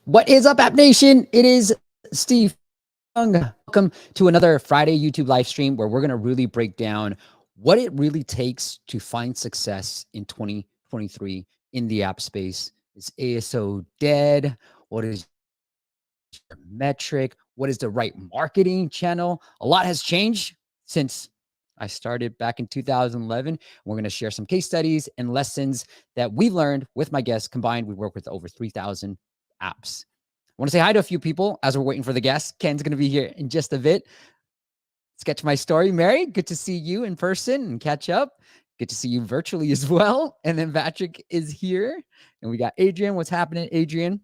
What is up, App Nation? It is Steve. Welcome to another Friday YouTube live stream where we're going to really break down what it really takes to find success in 2023 in the app space. Is ASO dead? What is your metric? What is the right marketing channel? A lot has changed since I started back in 2011. We're going to share some case studies and lessons that we've learned with my guests. Combined, we work with over 3,000 apps. I want to say hi to a few people as we're waiting for the guests. Ken's going to be here in just a bit. Sketch my story. Mary, good to see you in person and catch up. Good to see you virtually as well. And then Patrick is here. And we got Adrian. What's happening, Adrian?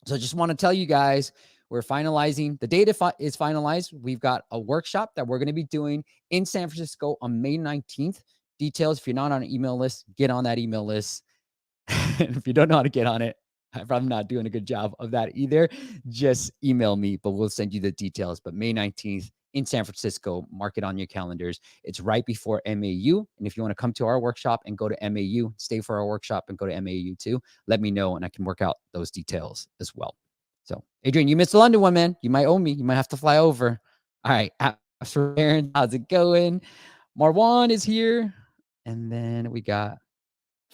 So I just want to tell you guys, we're finalizing. The date is finalized. We've got a workshop that we're going to be doing in San Francisco on May 19th. Details, if you're not on an email list, get on that email list. And if you don't know how to get on it, I'm probably not doing a good job of that either. Just email me, but we'll send you the details. But May 19th in San Francisco, mark it on your calendars. It's right before MAU. And if you want to come to our workshop and go to MAU, stay for our workshop and go to MAU too, let me know and I can work out those details as well. So, Adrian, you missed the London one, man. You might owe me. You might have to fly over. All right. How's it going? Marwan is here. And then we got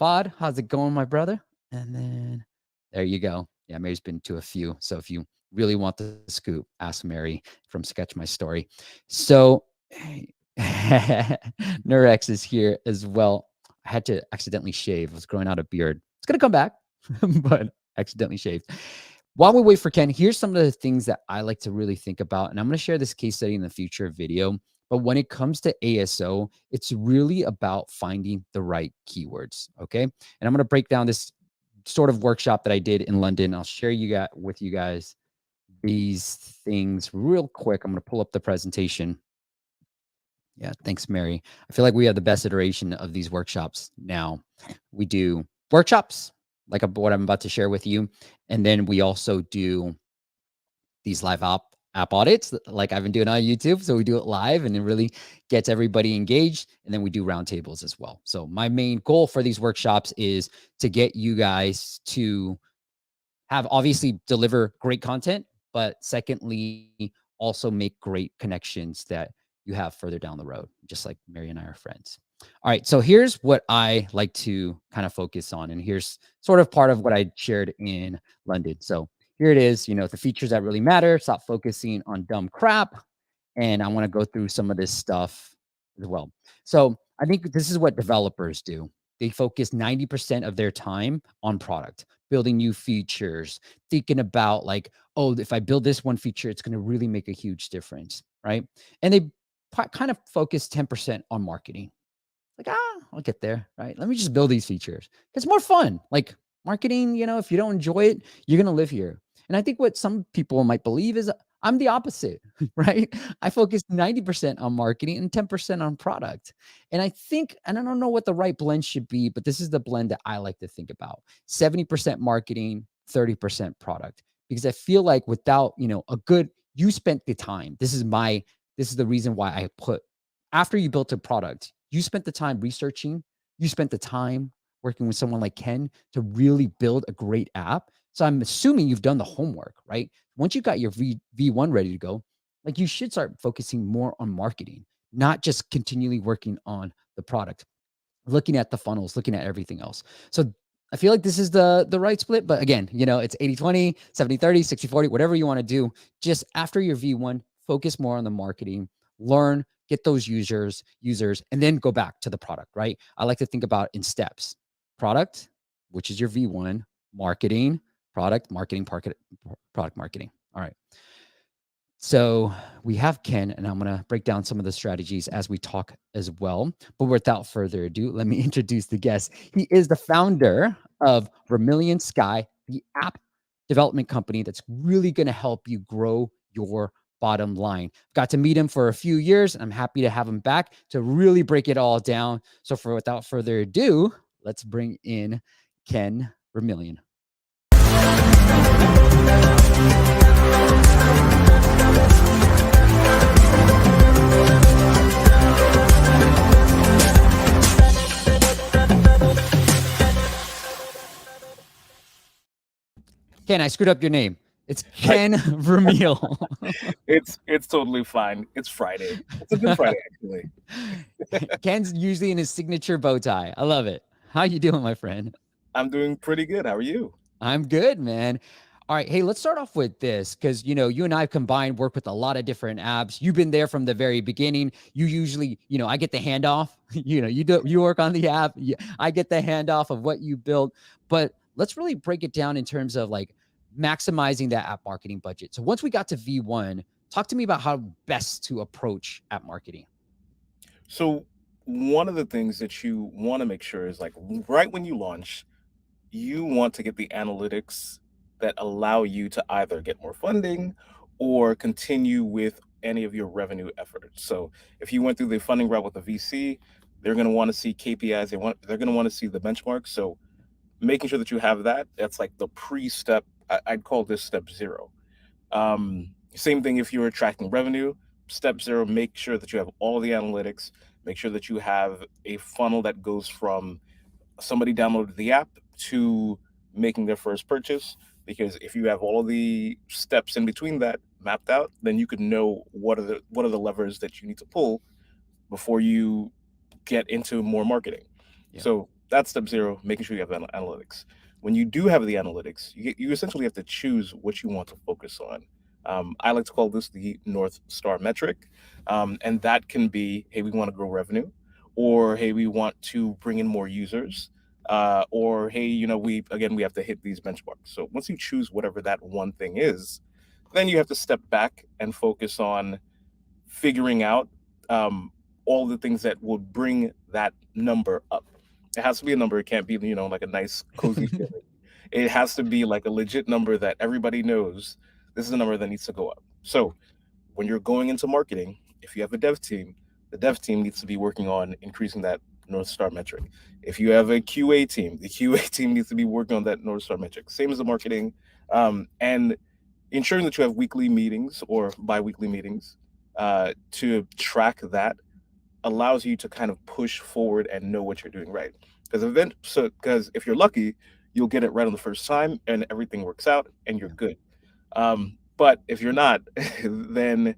Fod. How's it going, my brother? And then there you go. Yeah, Mary's been to a few. So if you really want the scoop, ask Mary from Sketch My Story. So Nurex is here as well. I had to accidentally shave. I was growing out a beard. It's going to come back, but accidentally shaved. While we wait for Ken, here's some of the things that I like to really think about. And I'm going to share this case study in the future video. But when it comes to ASO, it's really about finding the right keywords, okay? And I'm going to break down this sort of workshop that I did in London. I'll share with you guys these things real quick. I'm going to pull up the presentation. Yeah, thanks, Mary. I feel like we have the best iteration of these workshops now. We do workshops, like what I'm about to share with you. And then we also do these live app audits like I've been doing on YouTube. So we do it live and it really gets everybody engaged. And then we do roundtables as well. So my main goal for these workshops is to get you guys to have obviously deliver great content, but secondly, also make great connections that you have further down the road, just like Mary and I are friends. All right. So here's what I like to kind of focus on. And here's sort of part of what I shared in London. So here it is, the features that really matter. Stop focusing on dumb crap. And I want to go through some of this stuff as well. So I think this is what developers do. They focus 90% of their time on product, building new features, thinking about like, oh, if I build this one feature, it's going to really make a huge difference, right? And they kind of focus 10% on marketing. Like, I'll get there, right? Let me just build these features. It's more fun. Like marketing, if you don't enjoy it, you're going to live here. And I think what some people might believe is I'm the opposite, right? I focus 90% on marketing and 10% on product. And I think, and I don't know what the right blend should be, but this is the blend that I like to think about. 70% marketing, 30% product. Because I feel like without, you spent the time. This is the reason why I put, after you built a product, you spent the time researching, you spent the time working with someone like Ken to really build a great app. So I'm assuming you've done the homework, right? Once you got your V1 ready to go, like you should start focusing more on marketing, not just continually working on the product, looking at the funnels, looking at everything else. So I feel like this is the right split. But again, it's 80-20, 70-30, 60-40, whatever you want to do. Just after your V1, focus more on the marketing, learn, get those users, and then go back to the product, right? I like to think about in steps. Product, which is your V1, marketing, product marketing. All right. So we have Ken, and I'm going to break down some of the strategies as we talk as well. But without further ado, let me introduce the guest. He is the founder of Vermilion Sky, the app development company that's really going to help you grow your bottom line. Got to meet him for a few years, and I'm happy to have him back to really break it all down. So without further ado, let's bring in Ken Vermilion. Ken, I screwed up your name. It's I, Ken Vermeil. it's totally fine. It's Friday. It's a good Friday actually. Ken's usually in his signature bow tie. I love it. How you doing, my friend? I'm doing pretty good. How are you? I'm good, man. All right, hey, let's start off with this because you and I combined work with a lot of different apps. You've been there from the very beginning. You usually, I get the handoff. You work on the app. I get the handoff of what you built. But let's really break it down in terms of like maximizing that app marketing budget. So once we got to V1, talk to me about how best to approach app marketing. So one of the things that you want to make sure is like right when you launch, you want to get the analytics that allow you to either get more funding or continue with any of your revenue efforts. So if you went through the funding route with a VC, they're going to want to see KPIs. They're going to want to see the benchmarks. So making sure that you have that, that's like the pre-step. I'd call this step zero. Same thing if you're tracking revenue. Step zero, make sure that you have all the analytics. Make sure that you have a funnel that goes from somebody downloaded the app to making their first purchase. Because if you have all of the steps in between that mapped out, then you could know what are the levers that you need to pull before you get into more marketing. Yeah. So that's step zero, making sure you have analytics. When you do have the analytics, you essentially have to choose what you want to focus on. I like to call this the North Star metric. And that can be, hey, we want to grow revenue, or hey, we want to bring in more users, or hey, we have to hit these benchmarks. So once you choose whatever that one thing is, then you have to step back and focus on figuring out um, all the things that will bring that number up. It has to be a number. It can't be, like a nice, cozy feeling. It has to be like a legit number that everybody knows this is a number that needs to go up. So when you're going into marketing, if you have a dev team, the dev team needs to be working on increasing that North Star metric. If you have a QA team, the QA team needs to be working on that North Star metric. Same as the marketing. And ensuring that you have weekly meetings or bi-weekly meetings to track that allows you to kind of push forward and know what you're doing right. Because if you're lucky, you'll get it right on the first time and everything works out and you're Yeah. good. But if you're not, then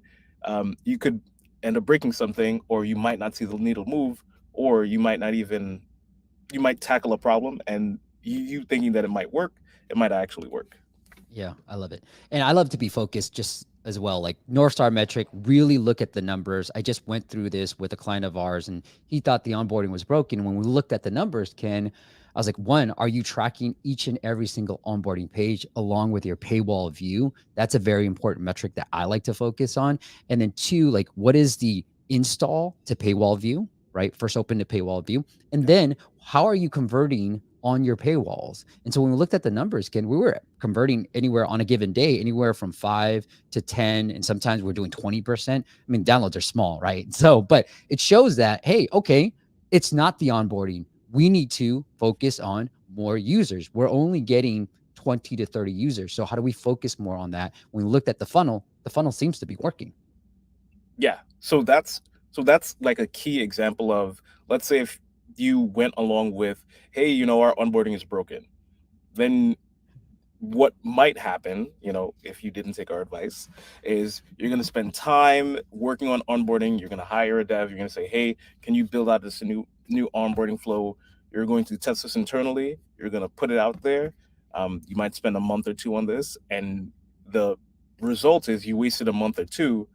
you could end up breaking something, or you might not see the needle move, or you might tackle a problem and you thinking that it might work, it might actually work. Yeah, I love it. And I love to be focused just as well. Like North Star metric, really look at the numbers. I just went through this with a client of ours and he thought the onboarding was broken. When we looked at the numbers, Ken, I was like, one, are you tracking each and every single onboarding page along with your paywall view? That's a very important metric that I like to focus on. And then two, like what is the install to paywall view, right? First open to paywall view. And Yep. then how are you converting on your paywalls? And so when we looked at the numbers, Ken, we were converting anywhere on a given day, anywhere from 5 to 10, and sometimes we're doing 20%. I mean, downloads are small, right? So, but it shows that, hey, okay, it's not the onboarding. We need to focus on more users. We're only getting 20 to 30 users. So how do we focus more on that? When we looked at the funnel seems to be working. Yeah. So that's like a key example of, let's say if you went along with, hey, our onboarding is broken, then what might happen, if you didn't take our advice, is you're going to spend time working on onboarding. You're going to hire a dev. You're going to say, hey, can you build out this new onboarding flow? You're going to test this internally. You're going to put it out there. You might spend a month or two on this, and the result is you wasted a month or two,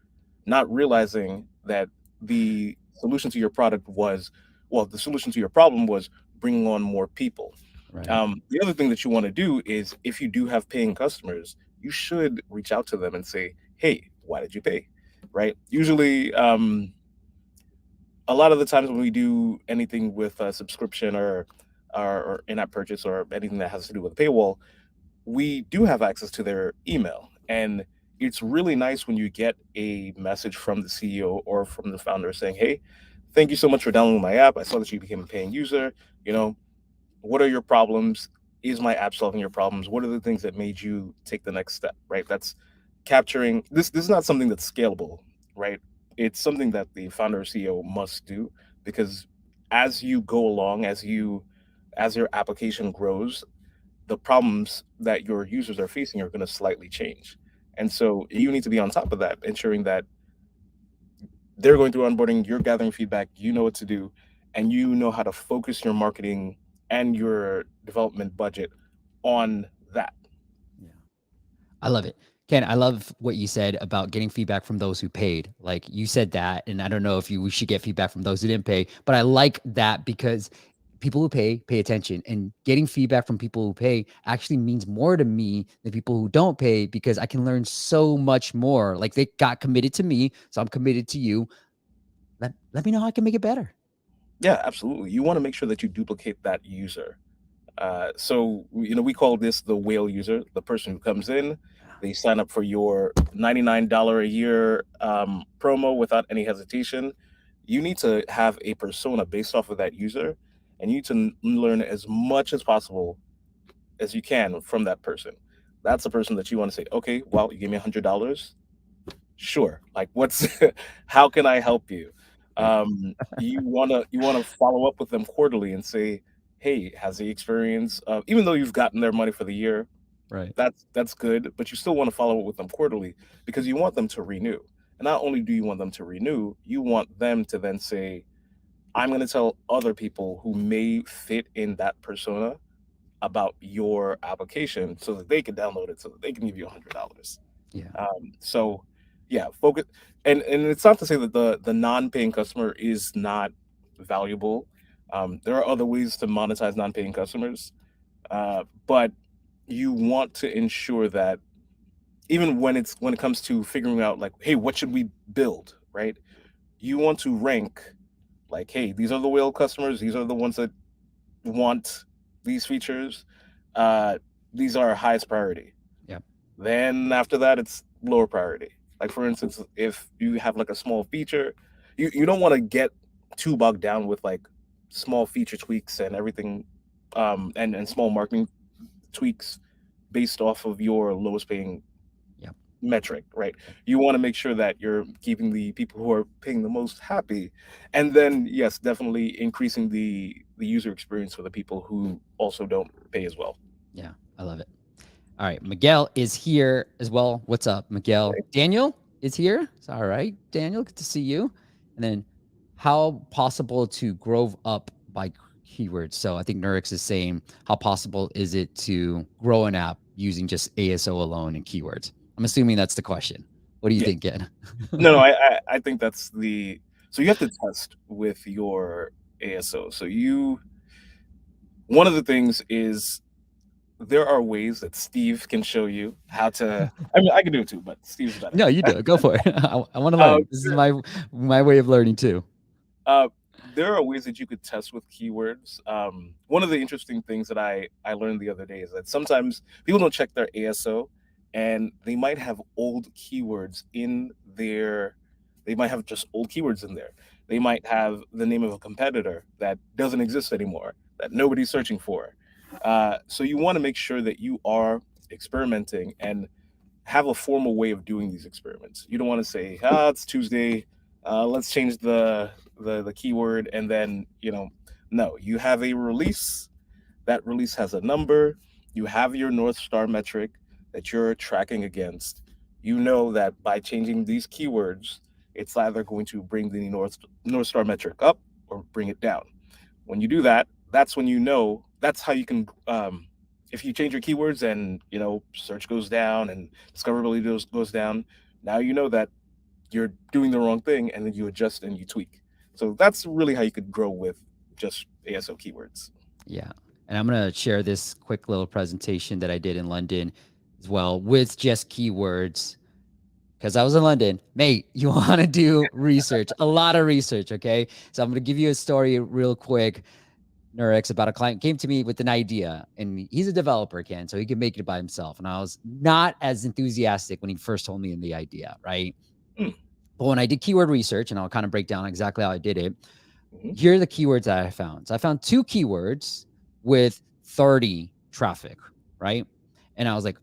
not realizing that the solution to your product was, well, the solution to your problem was bringing on more people. Right. The other thing that you want to do is, if you do have paying customers, you should reach out to them and say, "Hey, why did you pay?" Right? Usually, a lot of the times when we do anything with a subscription or in-app purchase or anything that has to do with a paywall, we do have access to their email, and it's really nice when you get a message from the CEO or from the founder saying, "Hey, thank you so much for downloading my app. I saw that you became a paying user. You know, what are your problems? Is my app solving your problems? What are the things that made you take the next step?" Right? That's capturing this is not something that's scalable, right? It's something that the founder or CEO must do, because as you go along, as your application grows, the problems that your users are facing are going to slightly change. And so you need to be on top of that, ensuring that they're going through onboarding, you're gathering feedback, you know what to do, and you know how to focus your marketing and your development budget on that. Yeah. I love it. Ken, I love what you said about getting feedback from those who paid. Like you said that, and I don't know if you we should get feedback from those who didn't pay, but I like that because people who pay attention, and getting feedback from people who pay actually means more to me than people who don't pay because I can learn so much more. Like they got committed to me, so I'm committed to you. Let me know how I can make it better. Yeah, absolutely. You want to make sure that you duplicate that user. So we call this the whale user, the person who comes in, they sign up for your $99 a year promo without any hesitation. You need to have a persona based off of that user, and you need to learn as much as possible as you can from that person. That's the person that you want to say, okay, well, you gave me $100. Sure. Like, what's how can I help you? Yeah. You wanna follow up with them quarterly and say, hey, has the experience even though you've gotten their money for the year, Right. that's good, but you still want to follow up with them quarterly because you want them to renew. And not only do you want them to renew, you want them to then say, I'm going to tell other people who may fit in that persona about your application so that they can download it so that they can give you $100. Yeah. So yeah, focus. And it's not to say that the non-paying customer is not valuable. There are other ways to monetize non-paying customers, but you want to ensure that even when it comes to figuring out like, hey, what should we build, right? You want to rank like, hey, these are the whale customers. These are the ones that want these features. Uh, these are highest priority. Yeah. Then after that, it's lower priority. Like for instance, if you have like a small feature, you don't want to get too bogged down with like small feature tweaks and everything, and small marketing tweaks based off of your lowest paying Yeah. metric, right? Yeah. You want to make sure that you're keeping the people who are paying the most happy, and then yes, definitely increasing the user experience for the people who also don't pay as well. Yeah. I love it. All right, Miguel is here as well. What's up, Miguel? Daniel is here. It's all right, Daniel. Good to see you. And then, how possible to grow up by keywords? So I think Nurix is saying, how possible is it to grow an app using just ASO alone and keywords? I'm assuming that's the question. What do you Yeah. think, Ken? No, I think that's the so you have to test with your ASO. So you one of the things is there are ways that Steve can show you how to. I mean, I can do it too, but Steve's better. No, you do it. Go for it. I want to Um, learn. This is my way of learning too. Uh, there are ways that you could test with keywords. One of the interesting things that I learned the other day is that sometimes people don't check their ASO, and they might have old keywords in their. They might have just old keywords in there. They might have the name of a competitor that doesn't exist anymore, that nobody's searching for. So you want to make sure that you are experimenting and have a formal way of doing these experiments. You don't want to say, it's Tuesday, let's change the keyword, and then no, you have a release. That release has a number. You have your North Star metric that you're tracking against. You know that by changing these keywords, it's either going to bring the North Star metric up or bring it down. When you do that, that's when you know that's how you can if you change your keywords and search goes down and discoverability goes down, now you know that you're doing the wrong thing, and then you adjust and you tweak. So that's really how you could grow with just ASO keywords. Yeah. And I'm going to share this quick little presentation that I did in London as well with just keywords because I was in London. Mate, you want to do research, a lot of research. Okay. So I'm going to give you a story real quick. Nurex, about a client came to me with an idea, and he's a developer, Ken, so he can make it by himself. And I was not as enthusiastic when he first told me the idea, right? Mm. But when I did keyword research, and I'll kind of break down exactly how I did it, Mm-hmm. here are the keywords that I found. So I found 2 keywords with 30 traffic, right? And I was like,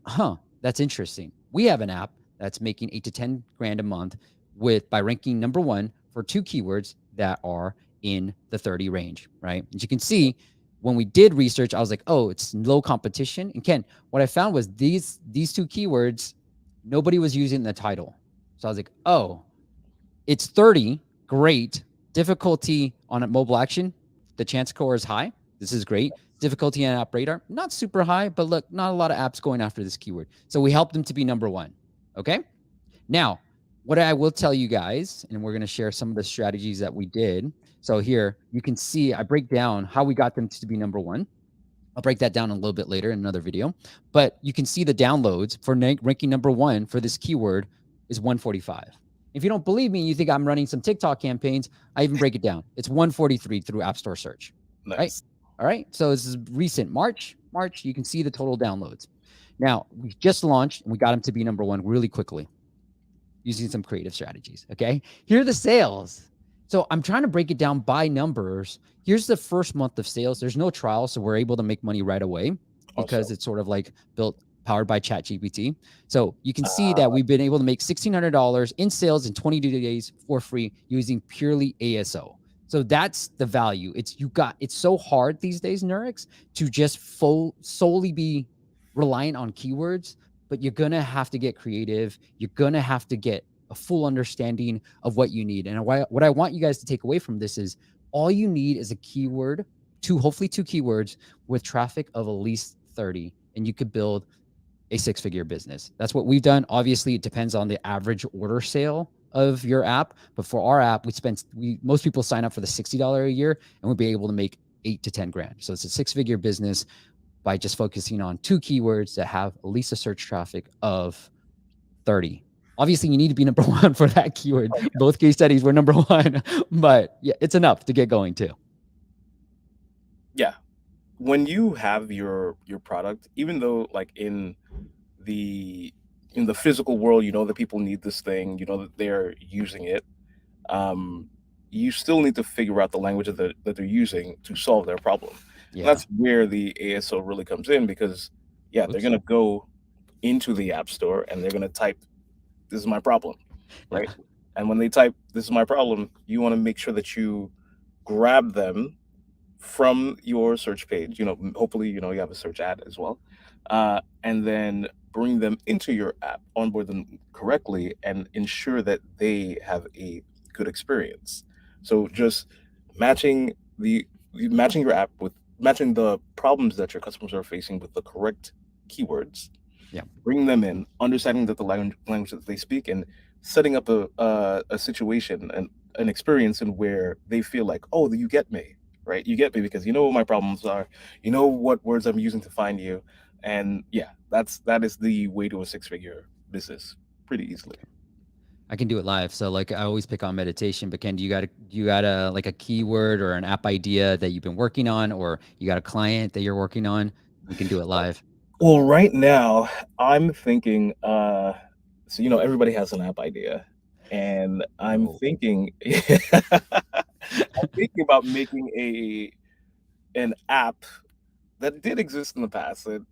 that's interesting. We have an app that's making 8 to 10 grand a month by ranking number 1 for 2 keywords that are in the 30 range, right? As you can see, when we did research, I was like, oh, it's low competition. And Ken, what I found was these two keywords, nobody was using the title. So I was like, oh, it's 30, great. Difficulty on a mobile action, the chance score is high. This is great. Difficulty on app radar, not super high, but look, not a lot of apps going after this keyword. So we helped them to be number one. Okay. Now, what I will tell you guys, and we're going to share some of the strategies that we did. So here you can see I break down how we got them to be number one. I'll break that down a little bit later in another video. But you can see the downloads for ranking number one for this keyword is 145. If you don't believe me, you think I'm running some TikTok campaigns, I even break it down. It's 143 through App Store search. Nice. Right? All right. So this is recent March. You can see the total downloads. Now, we just launched and we got them to be number one really quickly using some creative strategies. Okay. Here are the sales. So I'm trying to break it down by numbers. Here's the first month of sales. There's no trial, so we're able to make money right away because it's sort of like powered by ChatGPT. So you can see that we've been able to make $1,600 in sales in 22 days for free using purely ASO. So that's the value. It's so hard these days, Nurix, to just solely be reliant on keywords, but you're gonna have to get creative. You're gonna have to get a full understanding of what you need. And what I want you guys to take away from this is all you need is a keyword, hopefully two keywords with traffic of at least 30, and you could build a six-figure business. That's what we've done. Obviously, it depends on the average order sale of your app, but for our app, most people sign up for the $60 a year, and we'll be able to make 8 to 10 grand. So it's a six-figure business by just focusing on two keywords that have at least a search traffic of 30. Obviously, you need to be number one for that keyword. Oh, yeah. Both case studies were number one, but yeah, it's enough to get going too. Yeah. When you have your product, even though like in the physical world, you know that people need this thing, you know that they're using it, you still need to figure out the language that they're using to solve their problem. Yeah. And that's where the ASO really comes in because, they're going to go into the App Store and they're going to type, "This is my problem," right? Yeah. And when they type, "This is my problem," you want to make sure that you grab them from your search page. Hopefully, you have a search ad as well, and then bring them into your app, onboard them correctly, and ensure that they have a good experience. So just matching your app with matching the problems that your customers are facing with the correct keywords. Yeah. Bring them in, understanding that the language that they speak, and setting up a situation and an experience in where they feel like, oh, you get me, right? You get me because you know what my problems are, you know what words I'm using to find you, and that is the way to a six-figure business pretty easily. I can do it live. So like I always pick on meditation, but Ken, do you got a like a keyword or an app idea that you've been working on, or you got a client that you're working on? We can do it live. Well, right now I'm thinking, so everybody has an app idea, and I'm thinking, I'm thinking about making an app that did exist in the past. That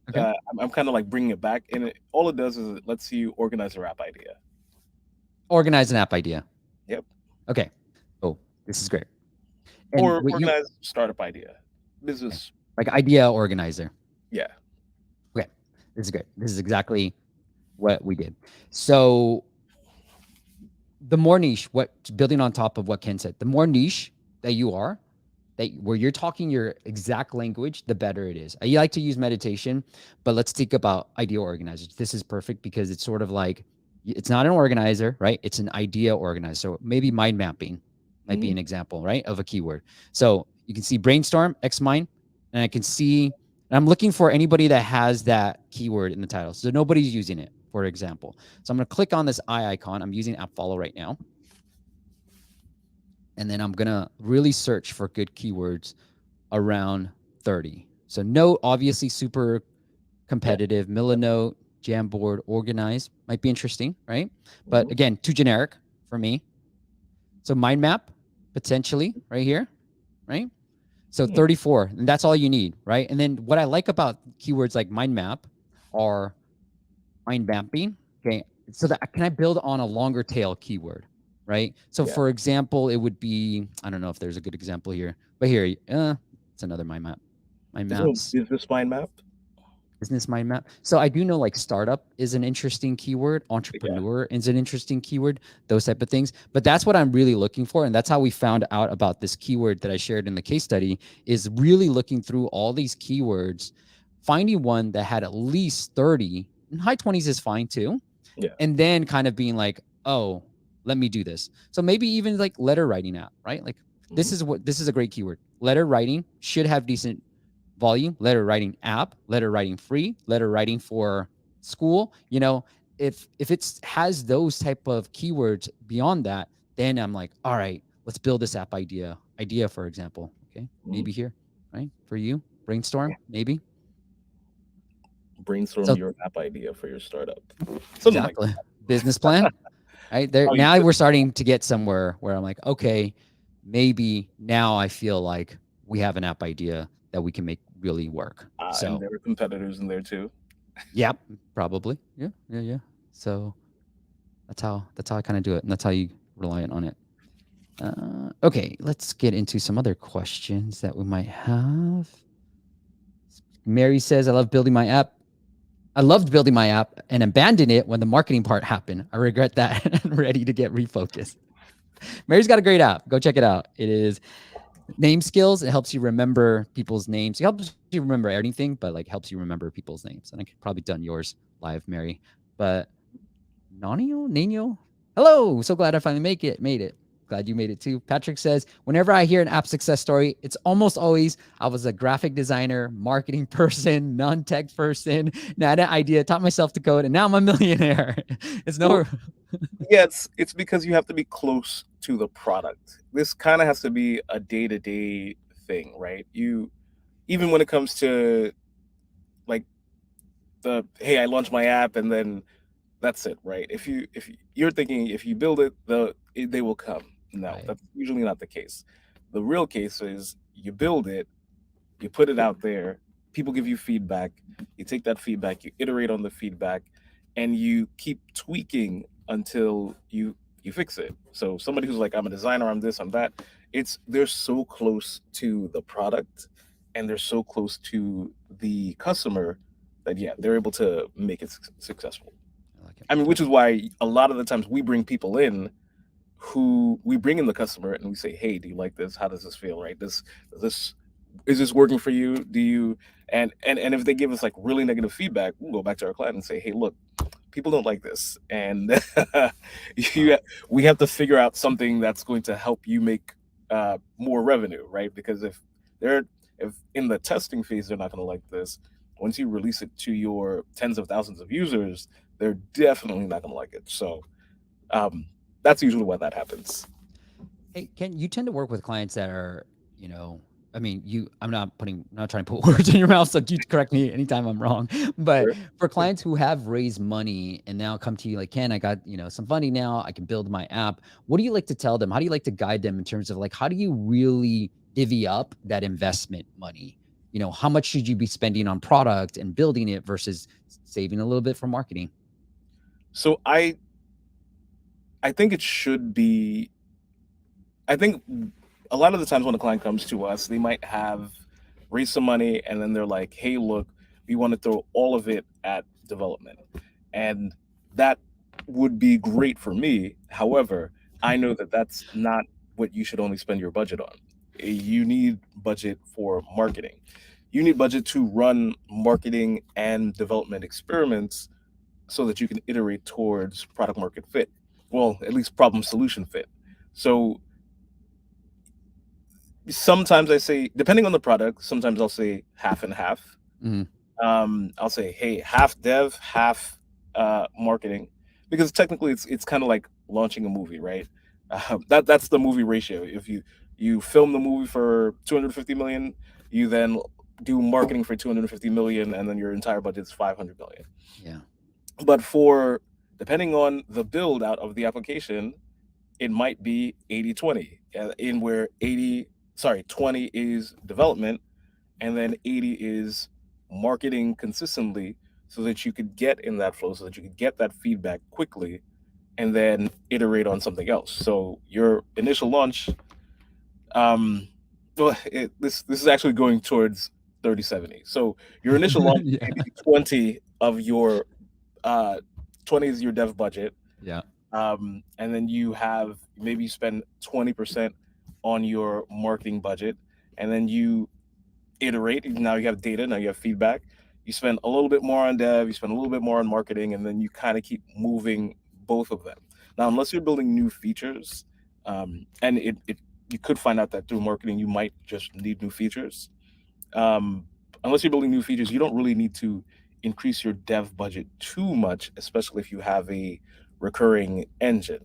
I'm kind of like bringing it back, and all it does is it lets you organize your app idea. Organize an app idea. Yep. Okay. Oh, this is great. And or organize startup idea, business. Like idea organizer. Yeah. Okay. This is great. This is exactly what we did. So the more niche, building on top of what Ken said, the more niche that you are, where you're talking your exact language, the better it is. I like to use meditation, but let's think about idea organizers. This is perfect because it's sort of like, it's not an organizer, right? It's an idea organizer. So maybe mind mapping might be an example, right, of a keyword. So you can see brainstorm, Xmind, and I can see, and I'm looking for anybody that has that keyword in the title. So nobody's using it, for example. So I'm going to click on this eye icon. I'm using AppFollow right now. And then I'm going to really search for good keywords around 30. So note, obviously super competitive, Milanote, Jamboard, organize might be interesting, right? But again, too generic for me. So mind map, potentially right here, right? So 34, and that's all you need, right? And then what I like about keywords like mind map are mind mapping, okay? So that can I build on a longer tail keyword, right? So for example, it would be, I don't know if there's a good example here, but here, it's another mind map. my There's no maps. business mind map. Business mind map. So I do know like startup is an interesting keyword, Yeah. entrepreneur is an interesting keyword, those type of things. But that's what I'm really looking for. And that's how we found out about this keyword that I shared in the case study, is really looking through all these keywords, finding one that had at least 30, and high 20s is fine too. Yeah. And then kind of being like, oh, let me do this. So maybe even like letter writing app, right? Like Hmm. this is a great keyword. Letter writing should have decent volume, letter writing app, letter writing free, letter writing for school. If it's has those type of keywords beyond that, then I'm like, all right, let's build this app idea, for example. Okay, Hmm. maybe here, right? For you, brainstorm, maybe. Brainstorm So your app idea for your startup. Something like exactly. Business plan, right? There how you now fit. we're starting to get somewhere where I'm like, okay, maybe now I feel like we have an app idea that we can make really work. And So there are competitors in there too. yep, probably. Yeah, yeah, yeah. So that's how I kind of do it, and that's how you rely on it. Okay, let's get into some other questions that we might have. Mary says, "I love building my app. I loved building my app and abandoned it when the marketing part happened. I regret that and ready to get refocused." Mary's got a great app. Go check it out. It is name skills. It helps you remember people's names. It helps you remember anything, but like helps you remember people's names. And I could probably done yours live, Mary. But Nino. Hello. So glad I finally made it. Glad you made it too. Patrick says, whenever I hear an app success story, it's almost always I was a graphic designer, marketing person, non-tech person, and I had an idea, taught myself to code, and now I'm a millionaire. It's Well, no yeah, it's because you have to be close to the product. This kind of has to be a day-to-day thing, right? You even when it comes to like the hey, I launched my app and then that's it, right? You're thinking if you build it, they will come. No, right. that's usually not the case. The real case is you build it, you put it out there, people give you feedback, you take that feedback, you iterate on the feedback, and you keep tweaking until you fix it. So somebody who's like, I'm a designer, I'm this, I'm that, it's they're so close to the product and they're so close to the customer that yeah, they're able to make it successful. I like it. I mean, which is why a lot of the times we bring people in who we bring in the customer and we say, hey, do you like this? How does this feel? Right? This is this working for you? Do you and if they give us like really negative feedback, we'll go back to our client and say, hey, look, people don't like this, and Wow. you, we have to figure out something that's going to help you make more revenue, right? Because they're if in the testing phase they're not going to like this, once you release it to your tens of thousands of users, they're definitely not going to like it. So um, that's usually why that happens. Hey, Ken, you tend to work with clients that are, you know, I mean, I'm not trying to put words in your mouth, so you correct me anytime I'm wrong. But Sure. for clients who have raised money and now come to you like, Ken, I got, some funding now, I can build my app. What do you like to tell them? How do you like to guide them in terms of like, how do you really divvy up that investment money? How much should you be spending on product and building it versus saving a little bit for marketing? So I think it should be. I think a lot of the times when a client comes to us, they might have raised some money and then they're like, "Hey, look, we want to throw all of it at development," and that would be great for me. However, I know that that's not what you should only spend your budget on. You need budget for marketing. You need budget to run marketing and development experiments so that you can iterate towards product market fit. Well, at least problem solution fit. So sometimes I say, depending on the product, sometimes I'll say half and half. Mhm. I'll say, hey, half dev, half marketing, because technically it's kind of like launching a movie, right? That's the movie ratio. If you film the movie for 250 million, you then do marketing for 250 million, and then your entire budget is 500 million. Yeah. But for depending on the build out of the application, it might be 80/20, in where 20 is development and then 80 is marketing consistently so that you could get in that flow, so that you could get that feedback quickly and then iterate on something else. So your initial launch, um, well, this is actually going towards 30/70. So your initial launch Yeah. may be 20 of your 20 is your dev budget. Yeah. And then you have maybe you spend 20% on your marketing budget, and then you iterate. Now you have data, now you have feedback. You spend a little bit more on dev, you spend a little bit more on marketing, and then you kind of keep moving both of them. Now, unless you're building new features, and it you could find out that through marketing you might just need new features. um, Unless you're building new features, you don't really need to increase your dev budget too much, especially if you have a recurring engine.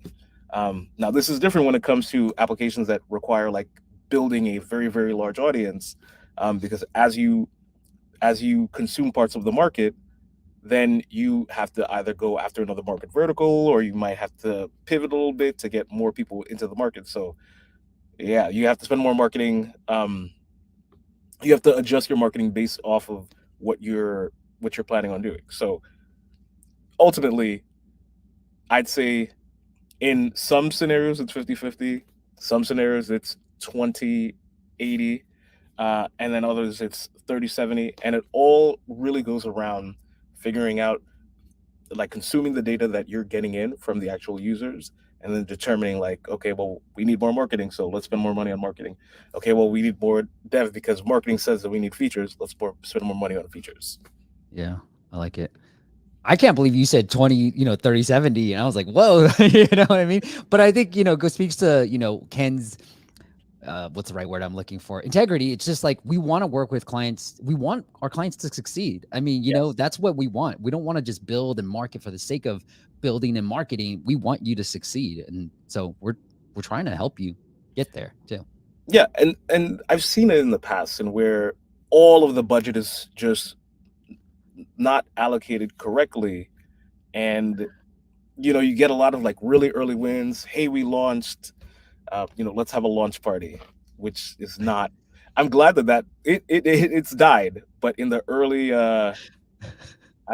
Now, this is different when it comes to applications that require like building a very, very large audience, because as you consume parts of the market, then you have to either go after another market vertical, or you might have to pivot a little bit to get more people into the market. So yeah, you have to spend more marketing. You have to adjust your marketing based off of what you're planning on doing. So ultimately, I'd say in some scenarios it's 50/50, some scenarios it's 20/80, and then others it's 30/70, and it all really goes around figuring out, like, consuming the data that you're getting in from the actual users, and then determining like, okay, well, we need more marketing, so let's spend more money on marketing. Okay, well, we need more dev because marketing says that we need features, spend more money on features. Yeah. I like it. I can't believe you said 20, 30, 70. And I was like, whoa, you know what I mean? But I think, go speaks to, Ken's, what's the right word I'm looking for? Integrity. It's just like, we want to work with clients. We want our clients to succeed. I mean, Yes. that's what we want. We don't want to just build and market for the sake of building and marketing. We want you to succeed. And so we're trying to help you get there too. Yeah, and I've seen it in the past, and where all of the budget is just not allocated correctly, and you get a lot of like really early wins. Hey, we launched, let's have a launch party, which is not. I'm glad that it's died, but in the early, I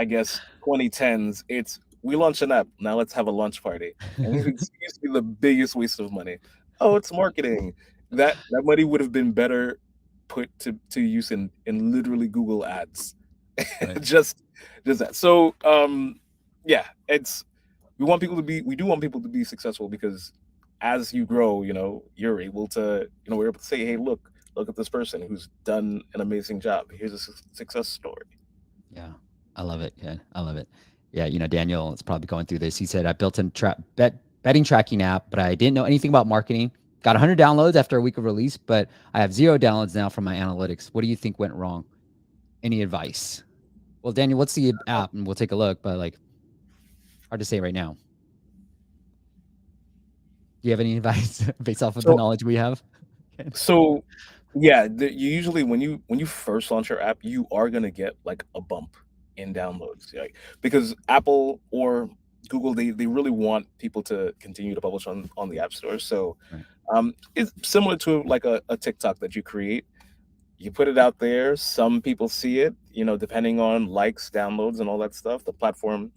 guess 2010s, it's we launched an app. Now let's have a launch party, and it's usually the biggest waste of money. Oh, it's marketing. That money would have been better put to use in literally Google Ads. Right. Just that. So yeah, it's we do want people to be successful, because as you grow, you're able to, we're able to say, hey, look at this person who's done an amazing job. Here's a success story. Yeah, I love it. Yeah, I love it. Yeah, Daniel is probably going through this. He said, I built a betting tracking app, but I didn't know anything about marketing. Got 100 downloads after a week of release, but I have 0 downloads now from my analytics. What do you think went wrong? Any advice? Well, Daniel, what's the app? And we'll take a look, but like, hard to say right now. Do you have any advice based off of the knowledge we have? So yeah, you usually when you first launch your app, you are gonna get like a bump in downloads, like, because Apple or Google, they really want people to continue to publish on the app store. So Right. it's similar to like a TikTok that you create. You put it out there, some people see it, depending on likes, downloads, and all that stuff. The platform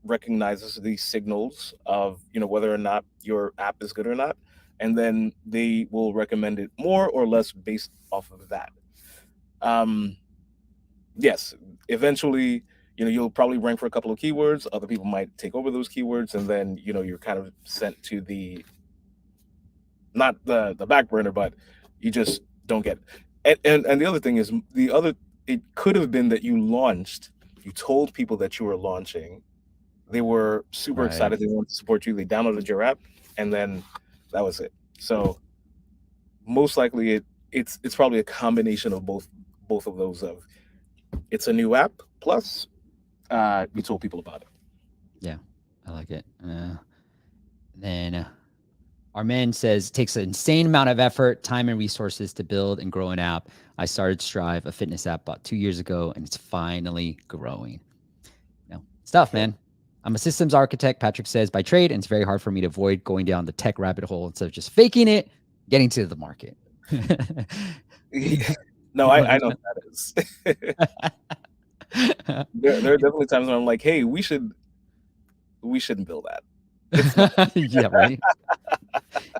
recognizes these signals of, whether or not your app is good or not, and then they will recommend it more or less based off of that. um yes, eventually, you'll probably rank for a couple of keywords, other people might take over those keywords, and then you're kind of sent to the, not the back burner, but you just don't get it. And the other thing is, it could have been that you told people that you were launching. They were super Right. excited. They wanted to support you. They downloaded your app, and then that was it. So most likely, it's probably a combination of both of those. Of it's a new app, plus you told people about it. Yeah, I like it. Then our man says it takes an insane amount of effort, time, and resources to build and grow an app. I started Strive, a fitness app, about 2 years ago, and it's finally growing. Stuff, man. I'm a systems architect, Patrick says, by trade, and it's very hard for me to avoid going down the tech rabbit hole instead of just faking it, getting to the market. No, I know what that is. There are definitely times when I'm like, hey, we shouldn't build that. It's not. Yeah, right.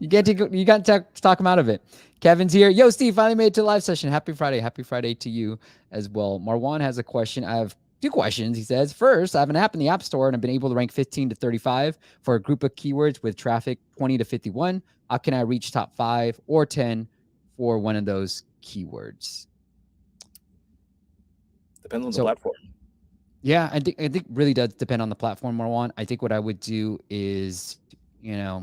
You got to talk him out of it. Kevin's here. Yo, Steve, finally made it to the live session. Happy Friday. Happy Friday to you as well. Marwan has a question. I have two questions. He says, first, I have an app in the App Store and I've been able to rank 15 to 35 for a group of keywords with traffic 20 to 51. How can I reach top 5 or 10 for one of those keywords? Depends on the So, platform. yeah, I think really does depend on the platform, Marwan. I think what I would do is, I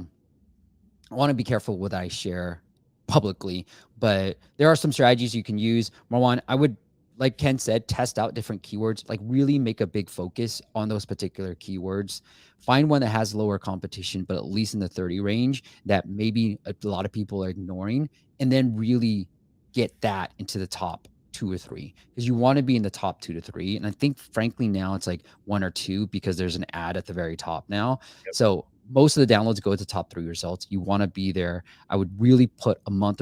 want to be careful what I share publicly, but there are some strategies you can use. Marwan, I would, like Ken said, test out different keywords, like really make a big focus on those particular keywords. Find one that has lower competition, but at least in the 30 range that maybe a lot of people are ignoring, and then really get that into the top 2 or 3 because you want to be in the top 2 to 3. And I think, frankly, now it's like 1 or 2 because there's an ad at the very top now. Yep. So most of the downloads go to top 3 results. You want to be there. I would really put a month,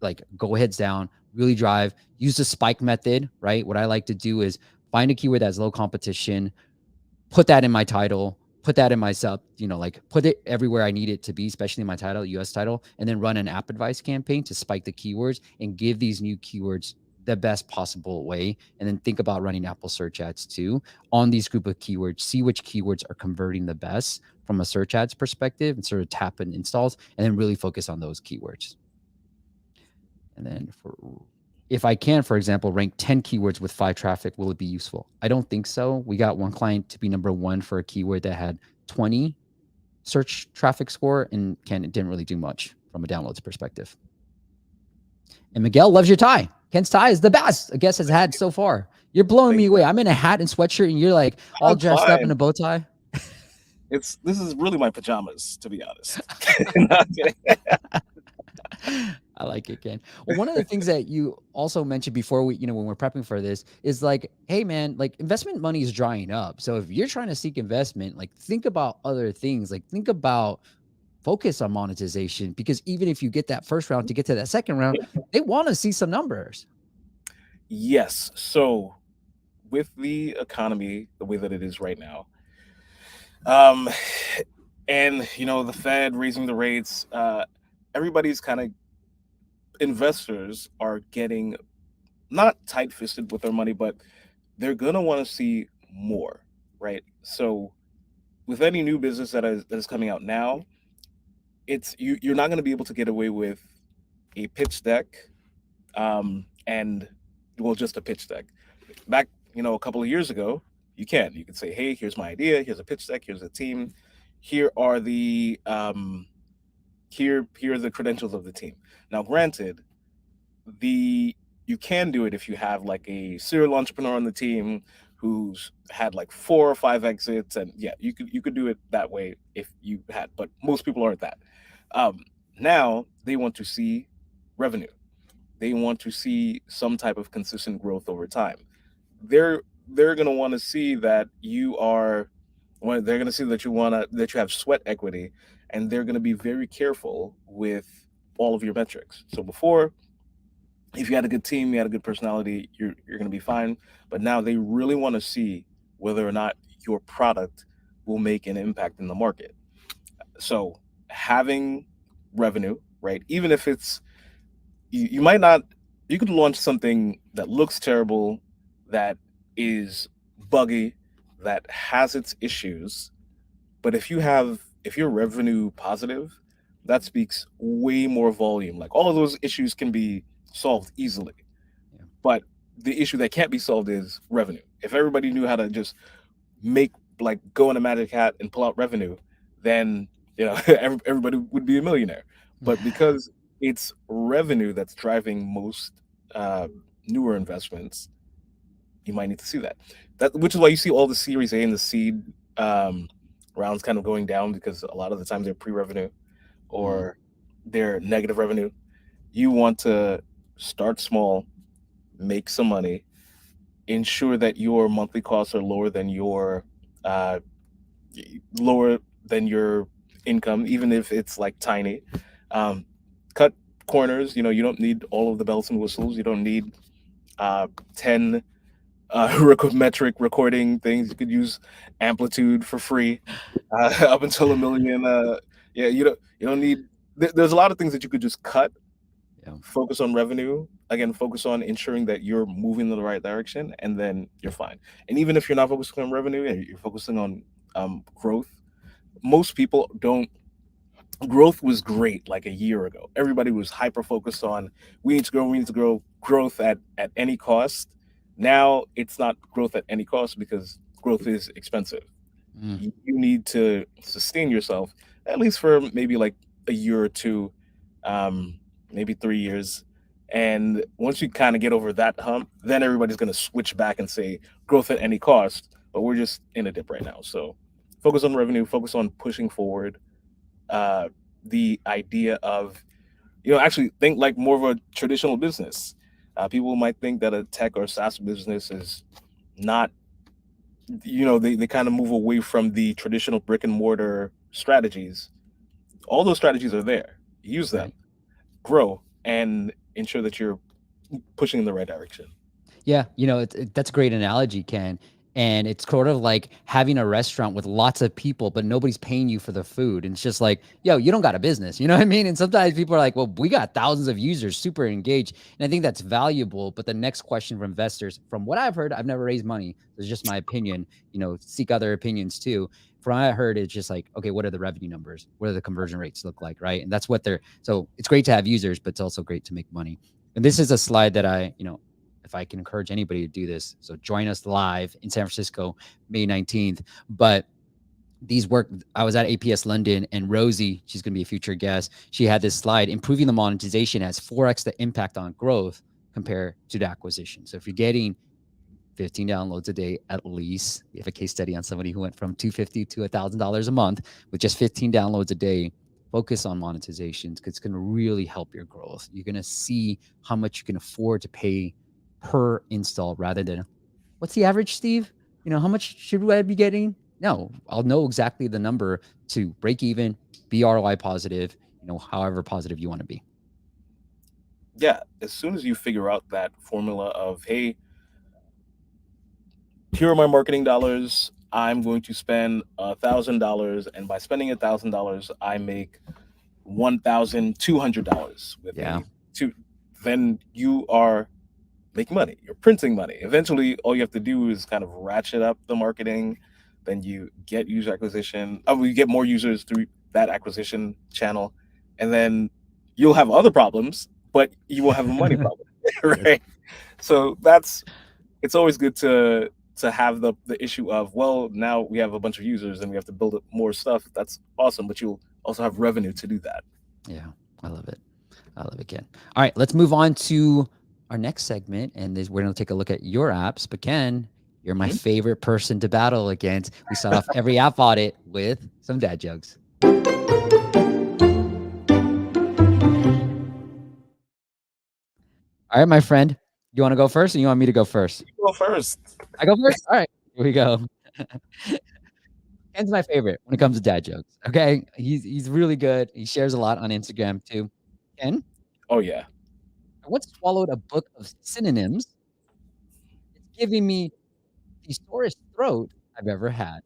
like go heads down, really drive, use the spike method, right? What I like to do is find a keyword that has low competition, put that in my title, put that in my sub, like put it everywhere I need it to be, especially in my title, US title, and then run an app advice campaign to spike the keywords and give these new keywords the best possible way. And then think about running Apple search ads too on these group of keywords, see which keywords are converting the best from a search ads perspective and sort of tap in installs and then really focus on those keywords. And then if I can, for example, rank 10 keywords with 5 traffic, will it be useful? I don't think so. We got one client to be number 1 for a keyword that had 20 search traffic score, and Ken, it didn't really do much from a downloads perspective. And Miguel loves your tie. Ken's tie is the best a guest has had so far. You're blowing me away. I'm in a hat and sweatshirt, and you're like all I'm dressed up in fine. a bow tie. This is really my pajamas, to be honest. Not kidding. I like it, Ken. Well, one of the things that you also mentioned before we, when we're prepping for this is like, hey man, like investment money is drying up. So if you're trying to seek investment, like think about other things, like think about focus on monetization, because even if you get that first round to get to that second round, they want to see some numbers. Yes. So with the economy the way that it is right now, and the Fed raising the rates, everybody's kind of investors are getting not tight-fisted with their money, but they're gonna want to see more, right? So with any new business that is coming out now, you're not going to be able to get away with a pitch deck, and well, just a pitch deck. Back, a couple of years ago, you could say, hey, here's my idea, here's a pitch deck, here's a team, here are the here are the credentials of the team. Now, granted, you can do it if you have like a serial entrepreneur on the team who's had like 4 or 5 exits, and yeah, you could do it that way if you had, but most people aren't that. Now they want to see revenue. They want to see some type of consistent growth over time. They're going to want to see that they're going to see that you have sweat equity, and they're going to be very careful with all of your metrics. So before, if you had a good team, you had a good personality, you're going to be fine. But now they really want to see whether or not your product will make an impact in the market. So having revenue, right? Even if it's you might not, you could launch something that looks terrible, that is buggy, that has its issues, but if you're revenue positive, that speaks way more volume. Like all of those issues can be solved easily. Yeah. But the issue that can't be solved is revenue. If everybody knew how to just make, like, go in a magic hat and pull out revenue, then everybody would be a millionaire. But because it's revenue that's driving most newer investments, you might need to see which is why you see all the Series A and the seed rounds kind of going down, because a lot of the time they're pre-revenue or they're negative revenue. You want to start small, make some money, ensure that your monthly costs are lower than your income, even if it's like tiny. Cut corners. You don't need all of the bells and whistles. You don't need 10 metric recording things. You could use amplitude for free, up until 1 million. Yeah, you don't need. There's a lot of things that you could just cut. Yeah. Focus on revenue again. Focus on ensuring that you're moving in the right direction, and then you're fine. And even if you're not focusing on revenue and you're focusing on growth, most people don't. Growth was great like a year ago. Everybody was hyper focused on we need to grow, we need to grow, growth at any cost. Now it's not growth at any cost because growth is expensive. Mm, You need to sustain yourself at least for maybe like a year or two, um, maybe 3 years. And once you kind of get over that hump, then everybody's going to switch back and say growth at any cost. But we're just in a dip right now. So focus on revenue, focus on pushing forward. Uh, the idea of, actually think like more of a traditional business. People might think that a tech or SaaS business is not, they kind of move away from the traditional brick and mortar strategies. All those strategies are there. Use them, right. grow, and ensure that you're pushing in the right direction. Yeah, that's a great analogy, Ken. And it's sort of like having a restaurant with lots of people, but nobody's paying you for the food. And it's just like, yo, you don't got a business. You know what I mean? And sometimes people are like, well, we got thousands of users, super engaged. And I think that's valuable. But the next question for investors, from what I've heard, I've never raised money. It's just my opinion, seek other opinions too. From what I heard, it's just like, okay, what are the revenue numbers? What are the conversion rates look like? Right. And that's what so it's great to have users, but it's also great to make money. And this is a slide that if I can encourage anybody to do this. So join us live in San Francisco, May 19th. But I was at APS London, and Rosie, she's going to be a future guest. She had this slide: improving the monetization has 4x the impact on growth compared to the acquisition. So if you're getting 15 downloads a day at least, we have a case study on somebody who went from $250 to $1,000 a month with just 15 downloads a day. Focus on monetizations because it's going to really help your growth. You're going to see how much you can afford to pay per install rather than what's the average, Steve? How much should I be getting? No, I'll know exactly the number to break even, be ROI positive, however positive you want to be. Yeah, as soon as you figure out that formula of, hey, here are my marketing dollars. I'm going to spend $1,000, and by spending $1,000, I make $1,200 with Yeah. two. Then you are making money. You're printing money. Eventually, all you have to do is kind of ratchet up the marketing. Then you get user acquisition. You get more users through that acquisition channel, and then you'll have other problems, but you won't have a money problem, right? So it's always good to have the issue of, well, now we have a bunch of users and we have to build up more stuff. That's awesome, but you'll also have revenue to do that. Yeah, I love it. I love it, Ken. All right, let's move on to our next segment, and we're going to take a look at your apps. But Ken, you're my Mhm. favorite person to battle against. We start off every app audit with some dad jokes. All right, my friend, you want to go first, or you want me to go first? You go first. I go first. All right, here we go. Ken's my favorite when it comes to dad jokes. Okay, he's really good. He shares a lot on Instagram too. Ken, Oh yeah. I once swallowed a book of synonyms. It's giving me the sorest throat I've ever had.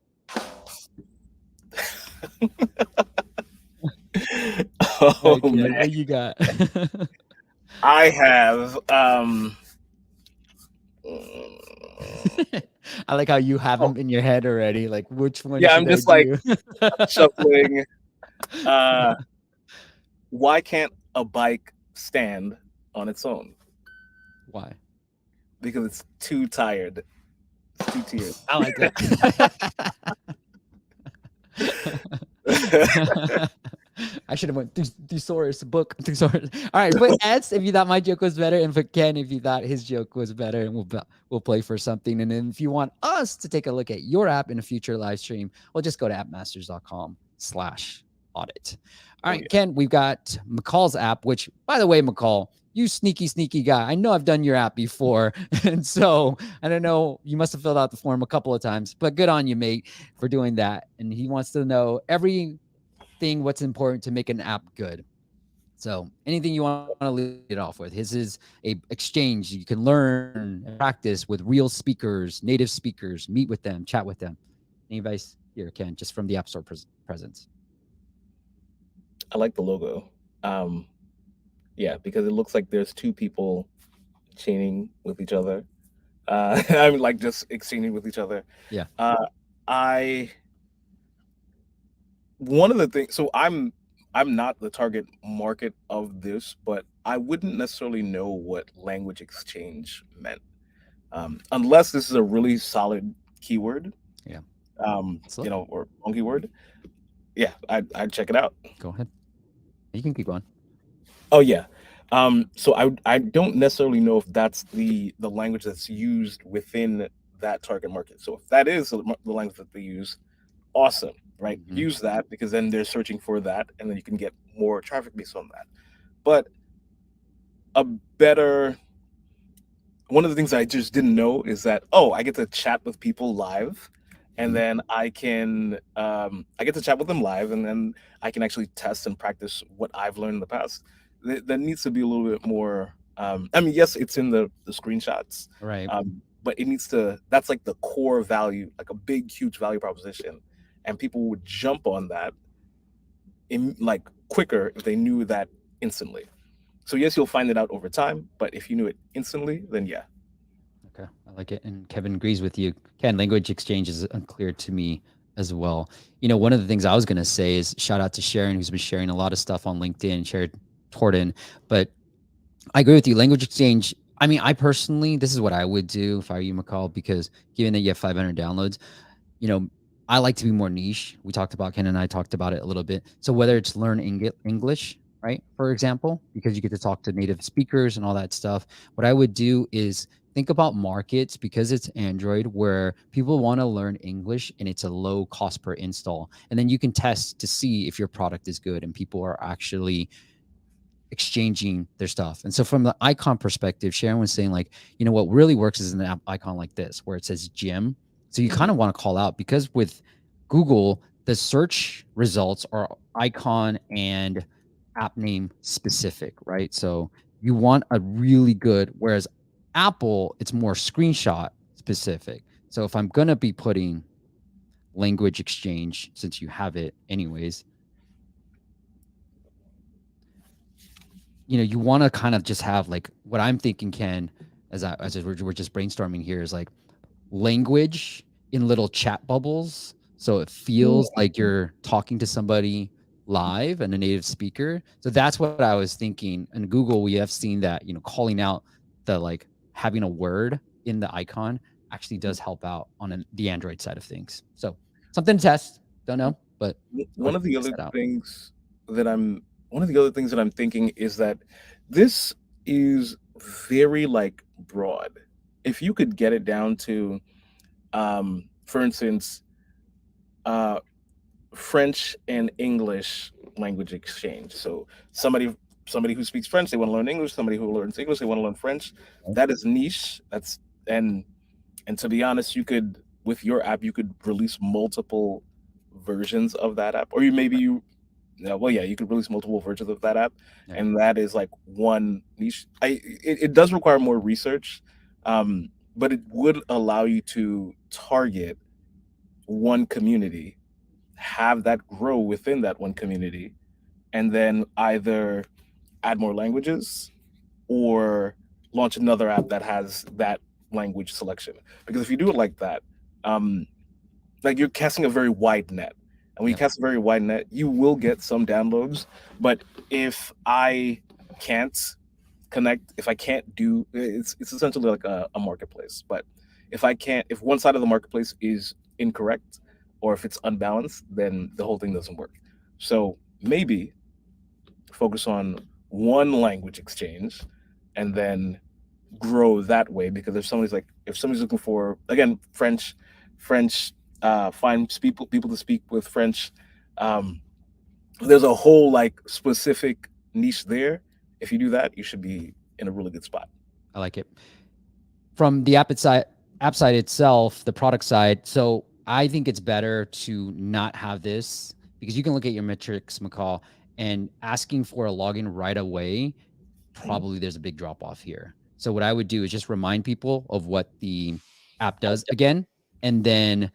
All Oh right, Ken, man. what you got? I have I like how you have oh them in your head already. Like, which one yeah, should I'm I just like do? shuffling. Uh why can't a bike stand on its own? Why? Because it's too tired. It's too tiered. I like that. I should have went thesaurus book thesaurus. All right, put S if you thought my joke was better, and put Ken if you thought his joke was better, and we'll play for something. And then if you want us to take a look at your app in a future live stream, well, just go to appmasters.com/audit. All Oh right, yeah. Ken, we've got McCall's app, which, by the way, McCall, you sneaky guy. I know I've done your app before. And so I don't know, you must have filled out the form a couple of times, but good on you, mate, for doing that. And he wants to know everything what's important to make an app good. So anything you want to lead it off with? His is a exchange. You can learn and practice with real speakers, native speakers, meet with them, chat with them. Any advice here, Ken, just from the App Store presence? I like the logo. Um, yeah, because it looks like there's two people chaining with each other. I mean, like just exchanging with each other. Yeah. Uh, I one of the things. So I'm not the target market of this, but I wouldn't necessarily know what language exchange meant, unless this is a really solid keyword, Yeah. Let's look. or long keyword. Yeah, I'd check it out. Go ahead. You can keep going. Oh yeah. So I don't necessarily know if that's the language that's used within that target market. So if that is the language that they use, awesome, right? Hmm. Use that because then they're searching for that, and then you can get more traffic based on that. But a better one of the things I just didn't know is that, oh, I get to chat with people live, and Hmm. then I get to chat with them live, and then I can actually test and practice what I've learned in the past. That needs to be a little bit more. I mean, yes, it's in the screenshots, Right. but it needs to. That's like the core value, like a big, huge value proposition, and people would jump on that in like quicker if they knew that instantly. So yes, you'll find it out over time, but if you knew it instantly, then yeah. Okay, I like it. And Kevin agrees with you. Ken, language exchange is unclear to me as well. One of the things I was going to say is shout out to Sharon, who's been sharing a lot of stuff on LinkedIn, shared Torton. But I agree with you. Language exchange. I mean, I personally, this is what I would do if I were you, McCall, because given that you have 500 downloads, you know, I like to be more niche. We talked about Ken and I talked about it a little bit. So whether it's learn English, right, for example, because you get to talk to native speakers and all that stuff, what I would do is think about markets because it's Android where people want to learn English and it's a low cost per install. And then you can test to see if your product is good and people are actually exchanging their stuff. And so from the icon perspective, Sharon was saying like, what really works is an app icon like this, where it says gym. So you kind Mhm. of want to call out because with Google, the search results are icon and app name specific, right? So you want a really good, whereas Apple, it's more screenshot specific. So if I'm going to be putting language exchange, since you have it anyways, you want to kind of just have like what I'm thinking, Ken, as we're just brainstorming here is like language in little chat bubbles. So it feels like you're talking to somebody live and a native speaker. So that's what I was thinking. In Google, we have seen that, calling out the like having a word in the icon actually does help out on the Android side of things. So something to test. Don't know, but go One ahead of and the test other that out. things that I'm one of the other things that I'm thinking is that this is very like broad. If you could get it down to, for instance, uh, French and English language exchange. So somebody who speaks French, they want to learn English. Somebody who learns English, they want to learn French. That is niche. And and to be honest, you could with your app, you could release multiple versions of that app, or you yeah, well, yeah, you could release multiple versions of that app, Yeah, and that is like one niche. It does require more research, but it would allow you to target one community, have that grow within that one community, and then either add more languages or launch another app that has that language selection. Because if you do it like that, um, like you're casting a very wide net. And when you yeah, cast a very wide net, you will get some downloads. But if I can't if I can't do it's essentially like a marketplace. But if one side of the marketplace is incorrect or if it's unbalanced, then the whole thing doesn't work. So maybe focus on one language exchange and then grow that way, because if somebody's looking for, again, French, find people to speak with French, um there's a whole like specific niche there. If you do that, you should be in a really good spot. I like it. From the app side itself, the product side. So I think it's better to not have this because you can look at your metrics, McCall, and asking for a login right away, Mhm. probably there's a big drop off here. So what I would do is just remind people of what the app does again, and then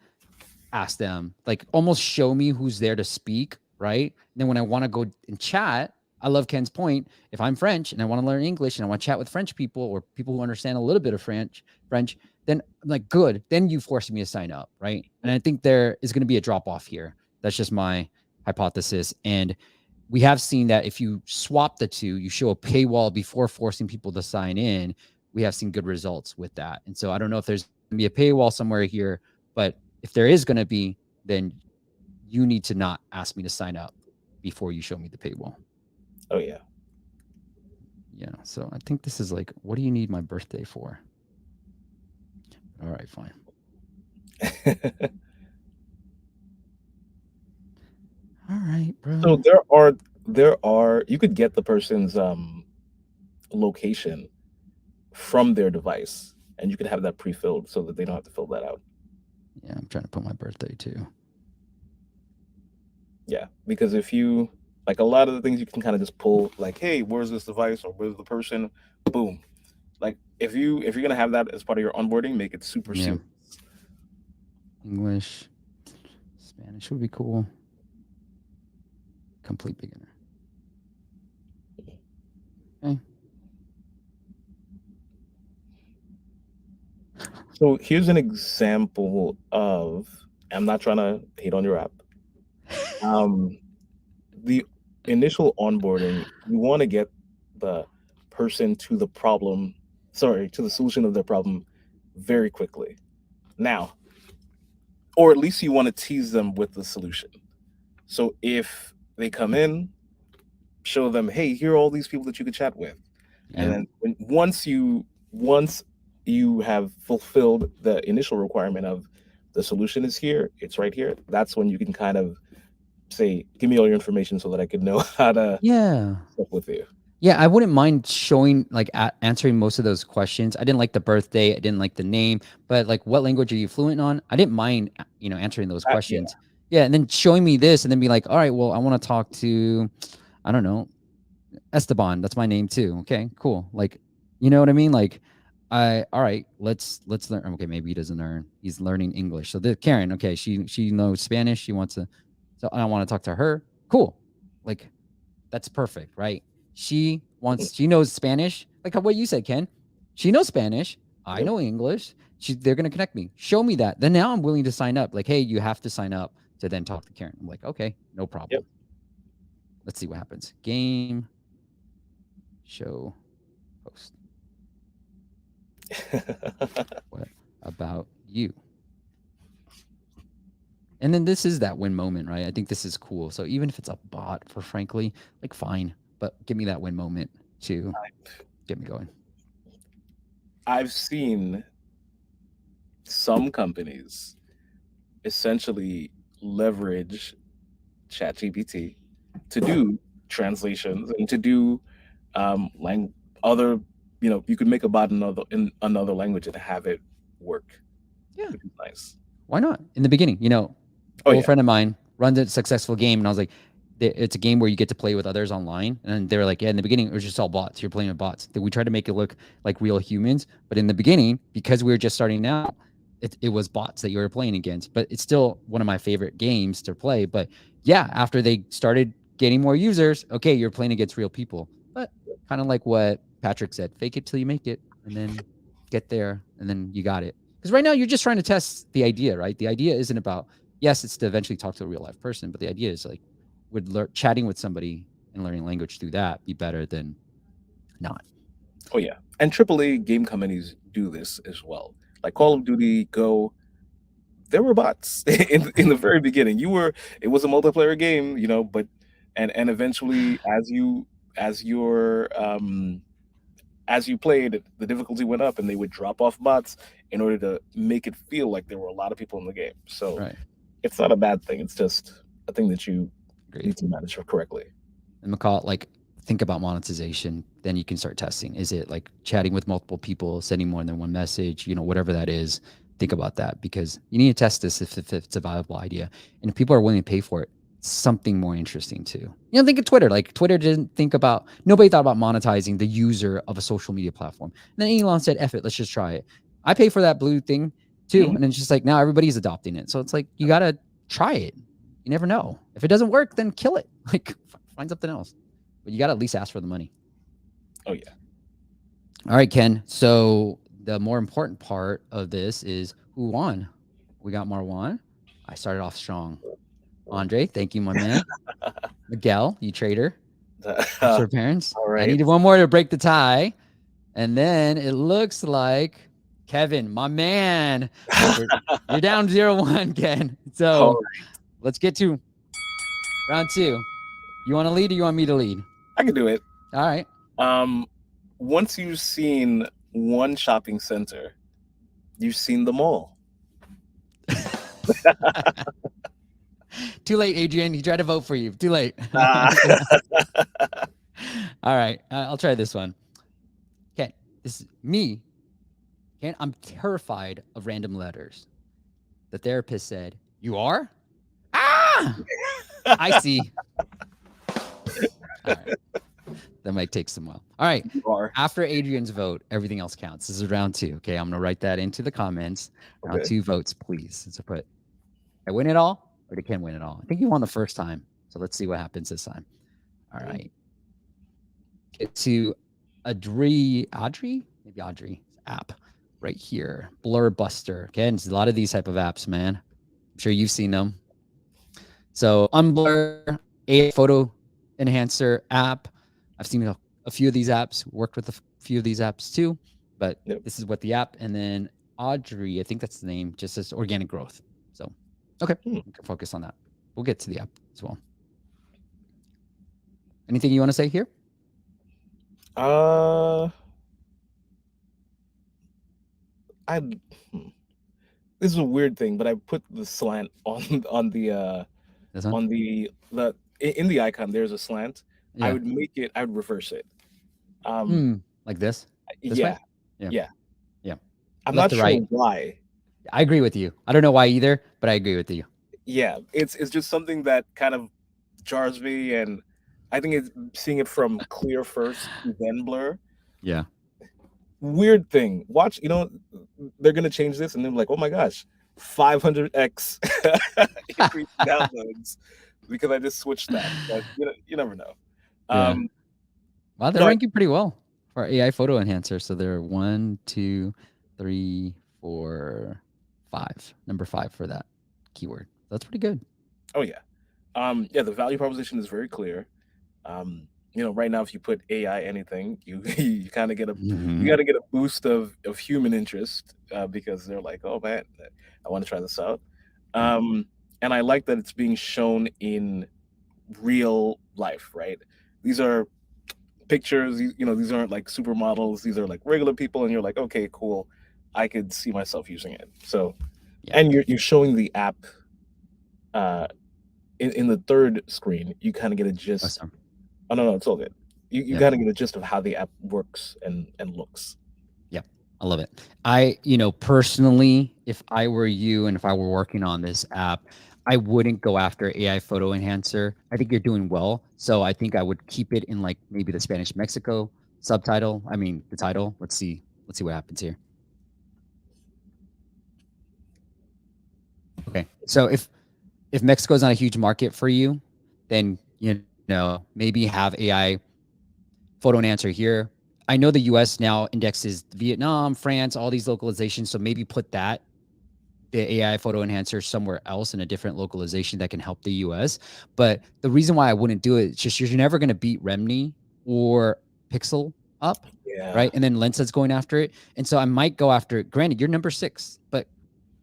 ask them, like almost show me who's there to speak, right? And then when I want to go and chat, I love Ken's point. If I'm French and I want to learn English and I want to chat with French people or people who understand a little bit of French, then I'm like, good. Then you force me to sign up, right? And I think there is going to be a drop off here. That's just my hypothesis. And we have seen that if you swap the two, you show a paywall before forcing people to sign in. We have seen good results with that. And so I don't know if there's going to be a paywall somewhere here, but if there is going to be, then you need to not ask me to sign up before you show me the paywall. Oh yeah. Yeah. So I think this is like, what do you need my birthday for? All right, fine. All right, bro. So there are you could get the person's location from their device, and you could have that pre-filled so that they don't have to fill that out. Yeah, I'm trying to put my birthday too. Yeah, because if you like a lot of the things you can kind of just pull like, hey, where's this device or where's the person? Boom. Like if you're gonna have that as part of your onboarding, make it super Yeah. seamless. English, Spanish would be cool. Complete beginner. Okay. So here's an example of I'm not trying to hate on your app. The initial onboarding, you want to get the person to the problem, sorry, to the solution of their problem very quickly. Now, or at least you want to tease them with the solution. So if they come in, show them, hey, here are all these people that you could chat with. And Yeah. then once you have fulfilled the initial requirement of the solution is here, it's right here, that's when you can kind of say, give me all your information so that I can know how to Yeah. stuff with you. Yeah, I wouldn't mind showing like answering most of those questions. I didn't like the birthday, I didn't like the name, but like what language are you fluent on? I didn't mind, answering those Yeah. questions. Yeah, and then showing me this and then be like, "All right, well, I want to talk to I don't know, Esteban. That's my name too." Okay, cool. Like, you know what I mean? Like all right, let's learn. Okay, maybe he doesn't learn. He's learning English. So the Karen, okay, she knows Spanish. She wants to so I want to talk to her. Cool. Like that's perfect, right? She knows Spanish, like what you said, Ken. She knows Spanish. I Yep. know English. They're gonna connect me. Show me that. Then now I'm willing to sign up. Like, hey, you have to sign up to then talk to Karen. I'm like, okay, no Yep. problem. Let's see what happens. Game show host. What about you? And then this is that win moment, right? I think this is cool. So even if it's a bot for frankly, like fine, but give me that win moment to get me going. I've seen some companies essentially leverage ChatGPT to do translations and to do other, you could make a bot in another language and have it work. Yeah. Which is nice. Why not? In the beginning, Oh old yeah. friend of mine runs a successful game, and I was like, it's a game where you get to play with others online. And they were like, yeah, in the beginning, it was just all bots. You're playing with bots. We tried to make it look like real humans, but in the beginning, because we were just starting out, it was bots that you were playing against. But it's still one of my favorite games to play. But yeah, after they started getting more users, okay, you're playing against real people. But kind of like what Patrick said, fake it till you make it, and then get there, and then you got it. Because right now you're just trying to test the idea, right? The idea isn't about, yes, it's to eventually talk to a real life person, but the idea is like, would chatting with somebody and learning language through that be better than not? Oh yeah. And AAA game companies do this as well. Like Call of Duty, Go, there were bots in the very beginning. It was a multiplayer game, but and eventually as your as you played, the difficulty went up and they would drop off bots in order to make it feel like there were a lot of people in the game. So Right. it's not a bad thing. It's just a thing that you Agreed. need to manage correctly. And McCall, like, think about monetization. Then you can start testing. Is it like chatting with multiple people, sending more than one message, whatever that is? Think about that because you need to test this if it's a viable idea. And if people are willing to pay for it, something more interesting too. You know, think of Twitter. Like Twitter nobody thought about monetizing the user of a social media platform. And then Elon said, F it, let's just try it. I pay for that blue thing too. Mhm. And it's just like now everybody's adopting it. So it's like you gotta try it. You never know. If it doesn't work, then kill it. Like find something else. But you gotta at least ask for the money. Oh yeah. All right, Ken. So the more important part of this is who won. We got Marwan. I started off strong. Andre, thank you, my man. Miguel, you trader. Thanks for parents. All I right. needed one more to break the tie. And then it looks like Kevin, my man. You're down 0-1, Ken. All So right. let's get to round 2. You want to lead or you want me to lead? I can do it. All right. Once you've seen one shopping center, you've seen them all. Too late, Adrian. He tried to vote for you. Too late. Ah. All right. I'll try this one. Okay. This is me. Okay. I'm terrified of random letters. The therapist said, "You are?" Ah! I see. All right. That might take some while. All right. You are. After Adrian's vote, everything else counts. This is round 2. Okay. I'm going to write that into the comments. Round Okay. 2 votes, please. So put, I win it all or did Ken win it all? I think you won the first time. So let's see what happens this time. All right. Get to Audrey, maybe Audrey app right here. Blur Buster. Again, there's a lot of these type of apps, man. I'm sure you've seen them. So Unblur, a photo enhancer app. I've seen a few of these apps, worked with a few of these apps too, but this is what the app. And then Audrey, I think that's the name, just says organic growth. So, okay, we can focus on that. We'll get to the app as well. Anything you want to say here? This is a weird thing, but I put the slant on the in the icon. There's a slant. Yeah. I would reverse it. Like this? This yeah. way? Yeah. I'm Left not sure why. I agree with you. I don't know why either, but I agree with you. Yeah, it's just something that kind of jars me, and I think it's seeing it from clear first then blur. Yeah. Weird thing. Watch, they're gonna change this, and they're like, oh my gosh, 500x increase downloads because I just switched that. But you never know. Yeah. Wow, they're ranking pretty well for AI photo enhancer. So they're 1, 2, 3, 4, 5. Number 5 for that keyword. That's pretty good. Oh yeah. Yeah, the value proposition is very clear. Right now, if you put AI anything, you kind of get you got to get a boost of human interest because they're like, oh man, I want to try this out. And I like that it's being shown in real life, right? These are pictures, these aren't like supermodels. These are like regular people, and you're like, okay, cool. I could see myself using it. So, and you're showing the app in the third screen. You kind of get a gist. Oh no, it's all good. You kind of get a gist of how the app works and looks. Yeah, I love it. I, personally, if I were you and if I were working on this app, I wouldn't go after AI photo enhancer. I think you're doing well. So I think I would keep it in like maybe the Spanish Mexico subtitle. I mean, the title. Let's see what happens here. Okay. So if Mexico is not a huge market for you, then, maybe have AI photo enhancer here. I know the US now indexes Vietnam, France, all these localizations. So maybe put the AI photo enhancer somewhere else in a different localization that can help the US. But the reason why I wouldn't do it is just you're never going to beat Remni or Pixel up, right? And then Lensa's going after it. And so I might go after it. Granted, you're number 6, but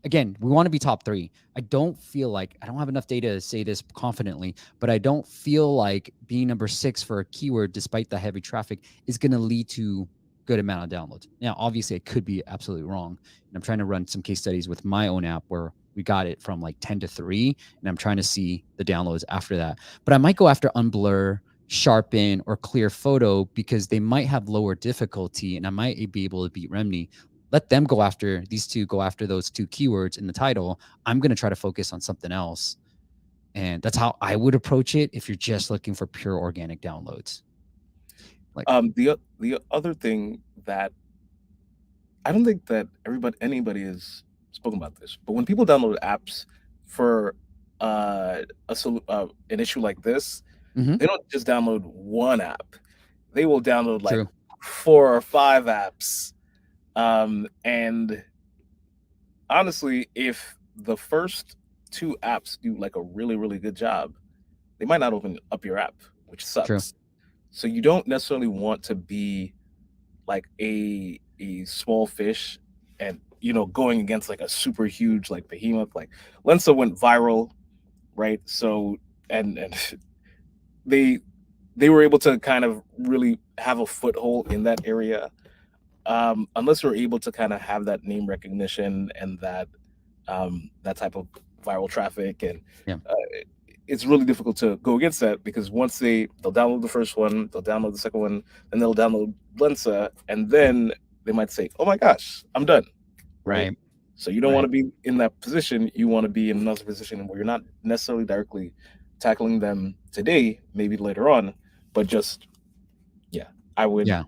again, we want to be top 3. I don't have enough data to say this confidently, but I don't feel like being number 6 for a keyword, despite the heavy traffic, is going to lead to good amount of downloads. Now, obviously, I could be absolutely wrong. And I'm trying to run some case studies with my own app where we got it from like 10 to 3, and I'm trying to see the downloads after that. But I might go after Unblur, Sharpen, or Clear Photo because they might have lower difficulty, and I might be able to beat Remni. Let them go after those 2 keywords in the title. I'm going to try to focus on something else. And that's how I would approach it if you're just looking for pure organic downloads. Like, The other thing that I don't think that anybody has spoken about this, but when people download apps for an issue like this, mhm, they don't just download one app. They will download like true, 4 or 5 apps. And honestly, if the first 2 apps do like a really, really good job, they might not open up your app, which true, sucks. So you don't necessarily want to be like a small fish and going against like a super huge like behemoth. Like Lensa went viral, right? So and they they were able to kind of really have a foothold in that area. Unless you're able to kind of have that name recognition and that type of viral traffic, and yeah, uh, it's really difficult to go against that, because once they'll download the first one, they'll download the second one, then they'll download Lensa, and then they might say, "Oh my gosh, I'm done," right? right, So you don't want right. to be in that position. You want to be in another position where you're not necessarily directly tackling them today, maybe later on, but just yeah, I would. Yeah,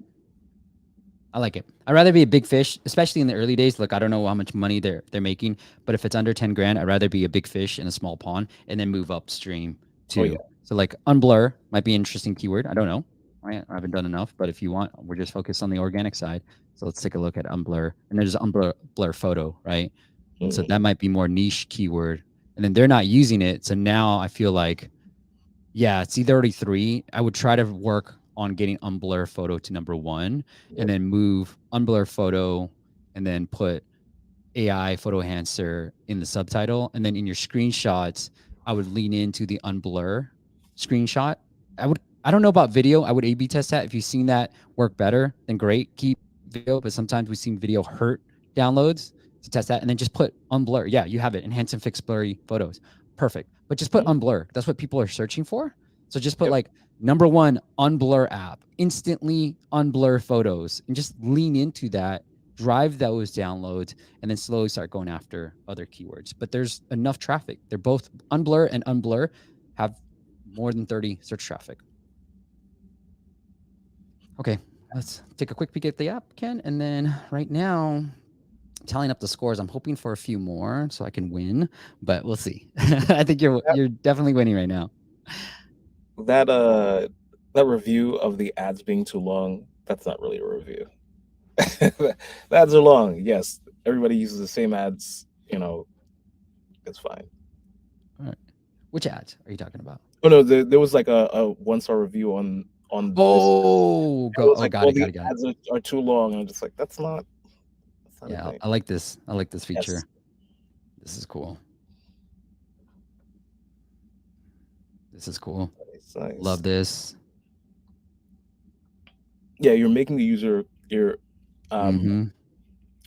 I like it. I'd rather be a big fish, especially in the early days. Look, I don't know how much money they're making, but if it's under 10 grand, I'd rather be a big fish in a small pond and then move upstream Oh yeah. too. So like unblur might be an interesting keyword. I don't know. Right? I haven't done enough, but if you want, we're just focused on the organic side. So let's take a look at unblur. And there's unblur photo, right? And so Mhm. that might be more niche keyword. And then they're not using it. So now I feel like, yeah, it's either already 3. I would try to work on getting unblur photo to number 1 and Yep. then move unblur photo and then put AI photo enhancer in the subtitle. And then in your screenshots, I would lean into the unblur screenshot. I don't know about video. I would A B test that. If you've seen that work better, then great. Keep video, but sometimes we've seen video hurt downloads to test that. And then just put unblur. Yeah, you have it. Enhance and fix blurry photos. Perfect. But just put Mhm. unblur. That's what people are searching for. So just put Yep. like number 1 unblur app, instantly unblur photos, and just lean into that, drive those downloads, and then slowly start going after other keywords. But there's enough traffic. They're both unblur and unblur have more than 30 search traffic. Okay, let's take a quick peek at the app, Ken. And then right now, tallying up the scores, I'm hoping for a few more so I can win, but we'll see. I think you're definitely winning right now. That that review of the ads being too long, that's not really a review. The ads are long. Yes, everybody uses the same ads, it's fine. All right. Which ads are you talking about? Oh no, there was like a 1-star review on this. Oh, It go. was Oh, like, got "Well, it, got the it, got it. ads are too long." And I'm just like, "That's not a Yeah, thing." I like this. I like this Yes. feature. This is cool. This is cool. Nice, nice. Love this. Yeah, you're um Mm-hmm.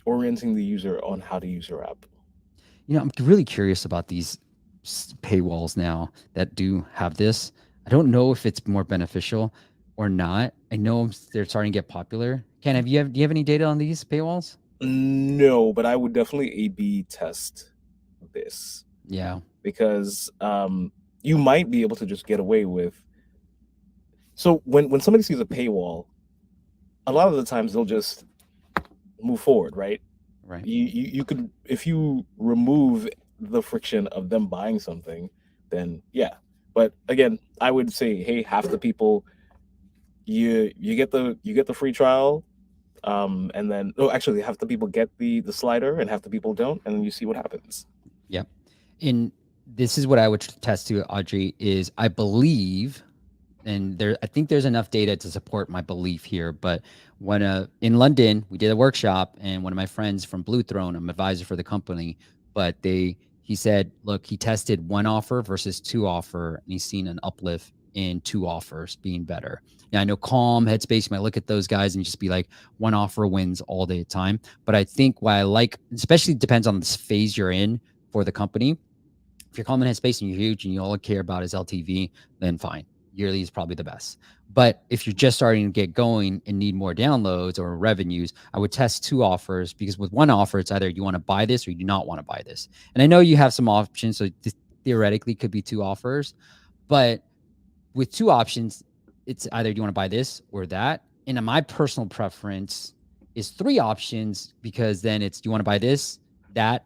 orienting the user on how to use your app. I'm really curious about these paywalls now that do have this. I don't know if it's more beneficial or not. I know they're starting to get popular. Ken, do you have any data on these paywalls? No, but I would definitely A/B test this, Yeah, because you might be able to just get away with. So when somebody sees a paywall, a lot of the times they'll just move forward, right? right. You could, if you remove the friction of them buying something, then yeah. But again, I would say, hey, half the people, you get the free trial, and then, oh, actually, half the people get the slider and half the people don't, and then you see what happens. Yep. And this is what I would test to Audrey is I believe, and I think there's enough data to support my belief here. But when in London we did a workshop, and one of my friends from Blue Throne, I'm advisor for the company, but he said, look, he tested 1 offer versus 2 offer, and he's seen an uplift in 2 offers being better. Now I know Calm, Headspace, you might look at those guys and just be like, 1 offer wins all day at time. But I think why I like, especially depends on this phase you're in for the company. If you're Calm and Headspace and you're huge and you all care about is LTV, then fine. Yearly is probably the best. But if you're just starting to get going and need more downloads or revenues, I would test 2 offers, because with 1 offer, it's either you want to buy this or you do not want to buy this. And I know you have some options. So theoretically could be 2 offers, but with 2 options, it's either do you want to buy this or that. And my personal preference is 3 options, because then it's, do you want to buy this, that,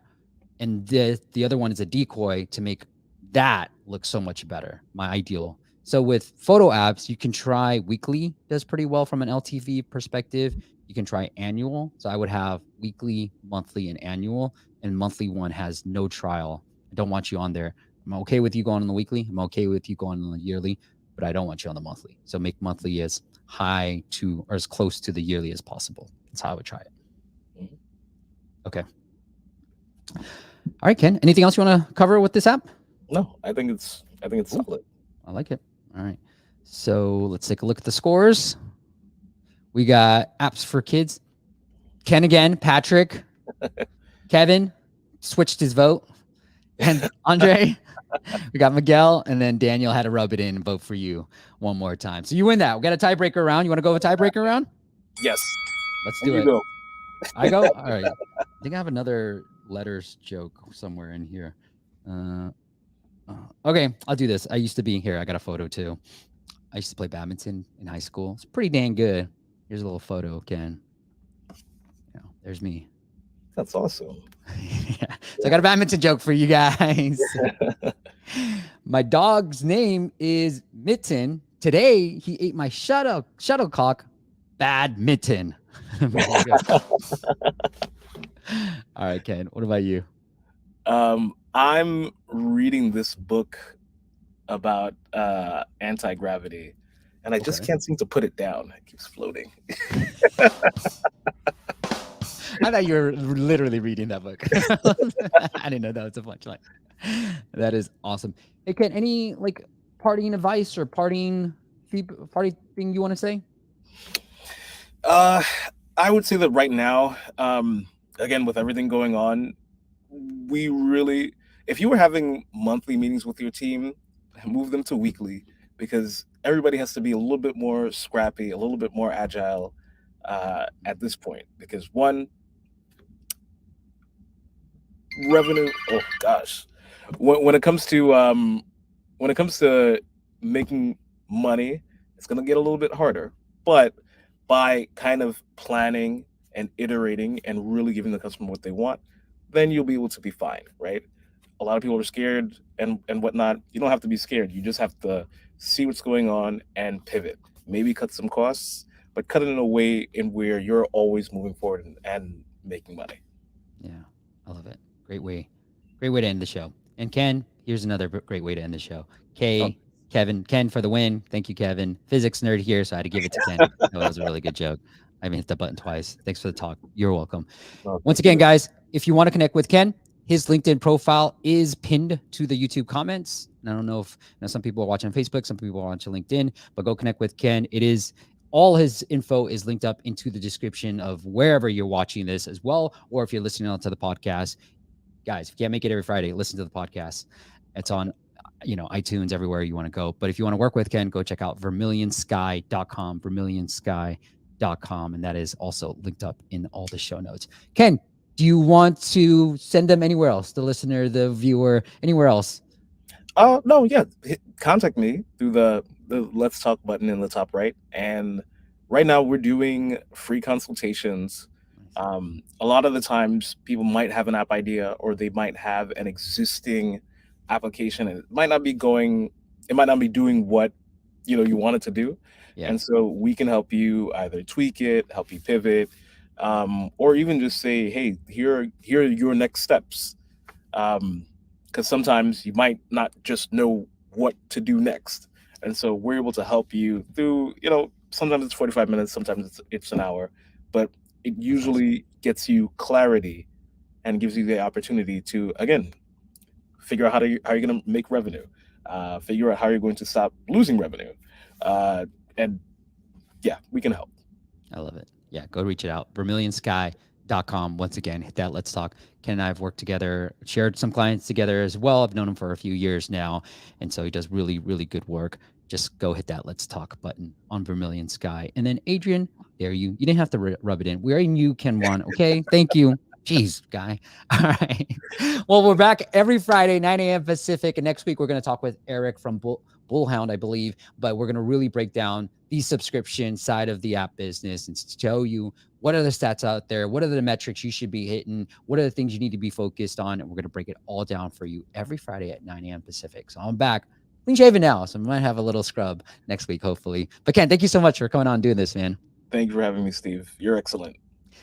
and the other one is a decoy to make that look so much better. My ideal. So with photo apps, you can try weekly, does pretty well from an LTV perspective. You can try annual. So I would have weekly, monthly, and annual. And monthly one has no trial. I don't want you on there. I'm okay with you going on the weekly. I'm okay with you going on the yearly, but I don't want you on the monthly. So make monthly as high to, or as close to the yearly as possible. That's how I would try it. Mhm. Okay. All right, Ken. Anything else you want to cover with this app? No, I think it's solid. I like it. All right. So let's take a look at the scores. We got apps for kids. Ken again, Patrick, Kevin switched his vote, and Andre. We got Miguel, and then Daniel had to rub it in and vote for you one more time. So you win that. We got a tiebreaker round. You want to go with a tiebreaker round? Yes. Let's And do you it. go. I go? All right. I think I have another letters joke somewhere in here. Okay, I'll do this. I used to be here. I got a photo too. I used to play badminton in high school. It's pretty dang good. Here's a little photo, Ken. There's me. That's awesome. Yeah. So I got a badminton joke for you guys. My dog's name is Mitten. Today he ate my shuttlecock badminton. All right, Ken. What about you? I'm reading this book about anti-gravity, and I just can't seem to put it down. It keeps floating. I thought you were literally reading that book. I didn't know that was a punchline. That is awesome. Hey, Ken, any like parting advice or parting thing you want to say? I would say that right now, again, with everything going on, we really, if you were having monthly meetings with your team, move them to weekly, because everybody has to be a little bit more scrappy, a little bit more agile at this point. Because one, revenue. Oh gosh, when it comes to making money, it's gonna get a little bit harder. But by kind of planning and iterating and really giving the customer what they want, then you'll be able to be fine, right? A lot of people are scared and whatnot. You don't have to be scared. You just have to see what's going on and pivot. Maybe cut some costs, but cut it in a way in where you're always moving forward and making money. Yeah, I love it. Great way to end the show. And Ken, here's another great way to end the show. Ken for the win. Thank you, Kevin. Physics nerd here, so I had to give it to Ken. That was a really good joke. I haven't hit the button twice. Thanks for the talk. You're welcome. Once again, guys, if you want to connect with Ken, his LinkedIn profile is pinned to the YouTube comments. And I don't know if some people are watching on Facebook, some people are watching LinkedIn, but go connect with Ken. It is all his info is linked up into the description of wherever you're watching this as well, or if you're listening to the podcast. Guys, if you can't make it every Friday, listen to the podcast. It's on iTunes, everywhere you want to go. But if you want to work with Ken, go check out vermilionsky.com, and that is also linked up in all the show notes. Ken, do you want to send them anywhere else, the listener, the viewer, anywhere else? No, yeah. Contact me through the Let's Talk button in the top right. And right now we're doing free consultations. A lot of the times people might have an app idea, or they might have an existing application, and it might not be doing what you want it to do. Yeah. And so we can help you either tweak it, help you pivot, or even just say, hey, here are your next steps. Because sometimes you might not just know what to do next. And so we're able to help you through, sometimes it's 45 minutes, sometimes it's an hour, but it usually gets you clarity and gives you the opportunity to, again, figure out how you're going to make revenue, figure out how you're going to stop losing revenue. And yeah, we can help. I love it. Yeah, go reach it out. vermilionsky.com. Once again, hit that Let's Talk. Ken and I have worked together, shared some clients together as well. I've known him for a few years now, and so he does really, really good work. Just go hit that Let's Talk button on Vermilion Sky. And then Adrian, you didn't have to rub it in. We already knew Ken won. Okay, thank you. Jeez, guy. All right. Well, we're back every Friday, 9 a.m. Pacific. And next week, we're going to talk with Eric from Bullhound, I believe. But we're going to really break down the subscription side of the app business and show you what are the stats out there, what are the metrics you should be hitting, what are the things you need to be focused on. And we're going to break it all down for you every Friday at 9 a.m. Pacific. So I'm back. Clean shaven now. So I might have a little scrub next week, hopefully. But Ken, thank you so much for coming on and doing this, man. Thank you for having me, Steve. You're excellent.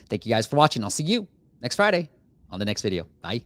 Thank you guys for watching. I'll see you next Friday on the next video. Bye.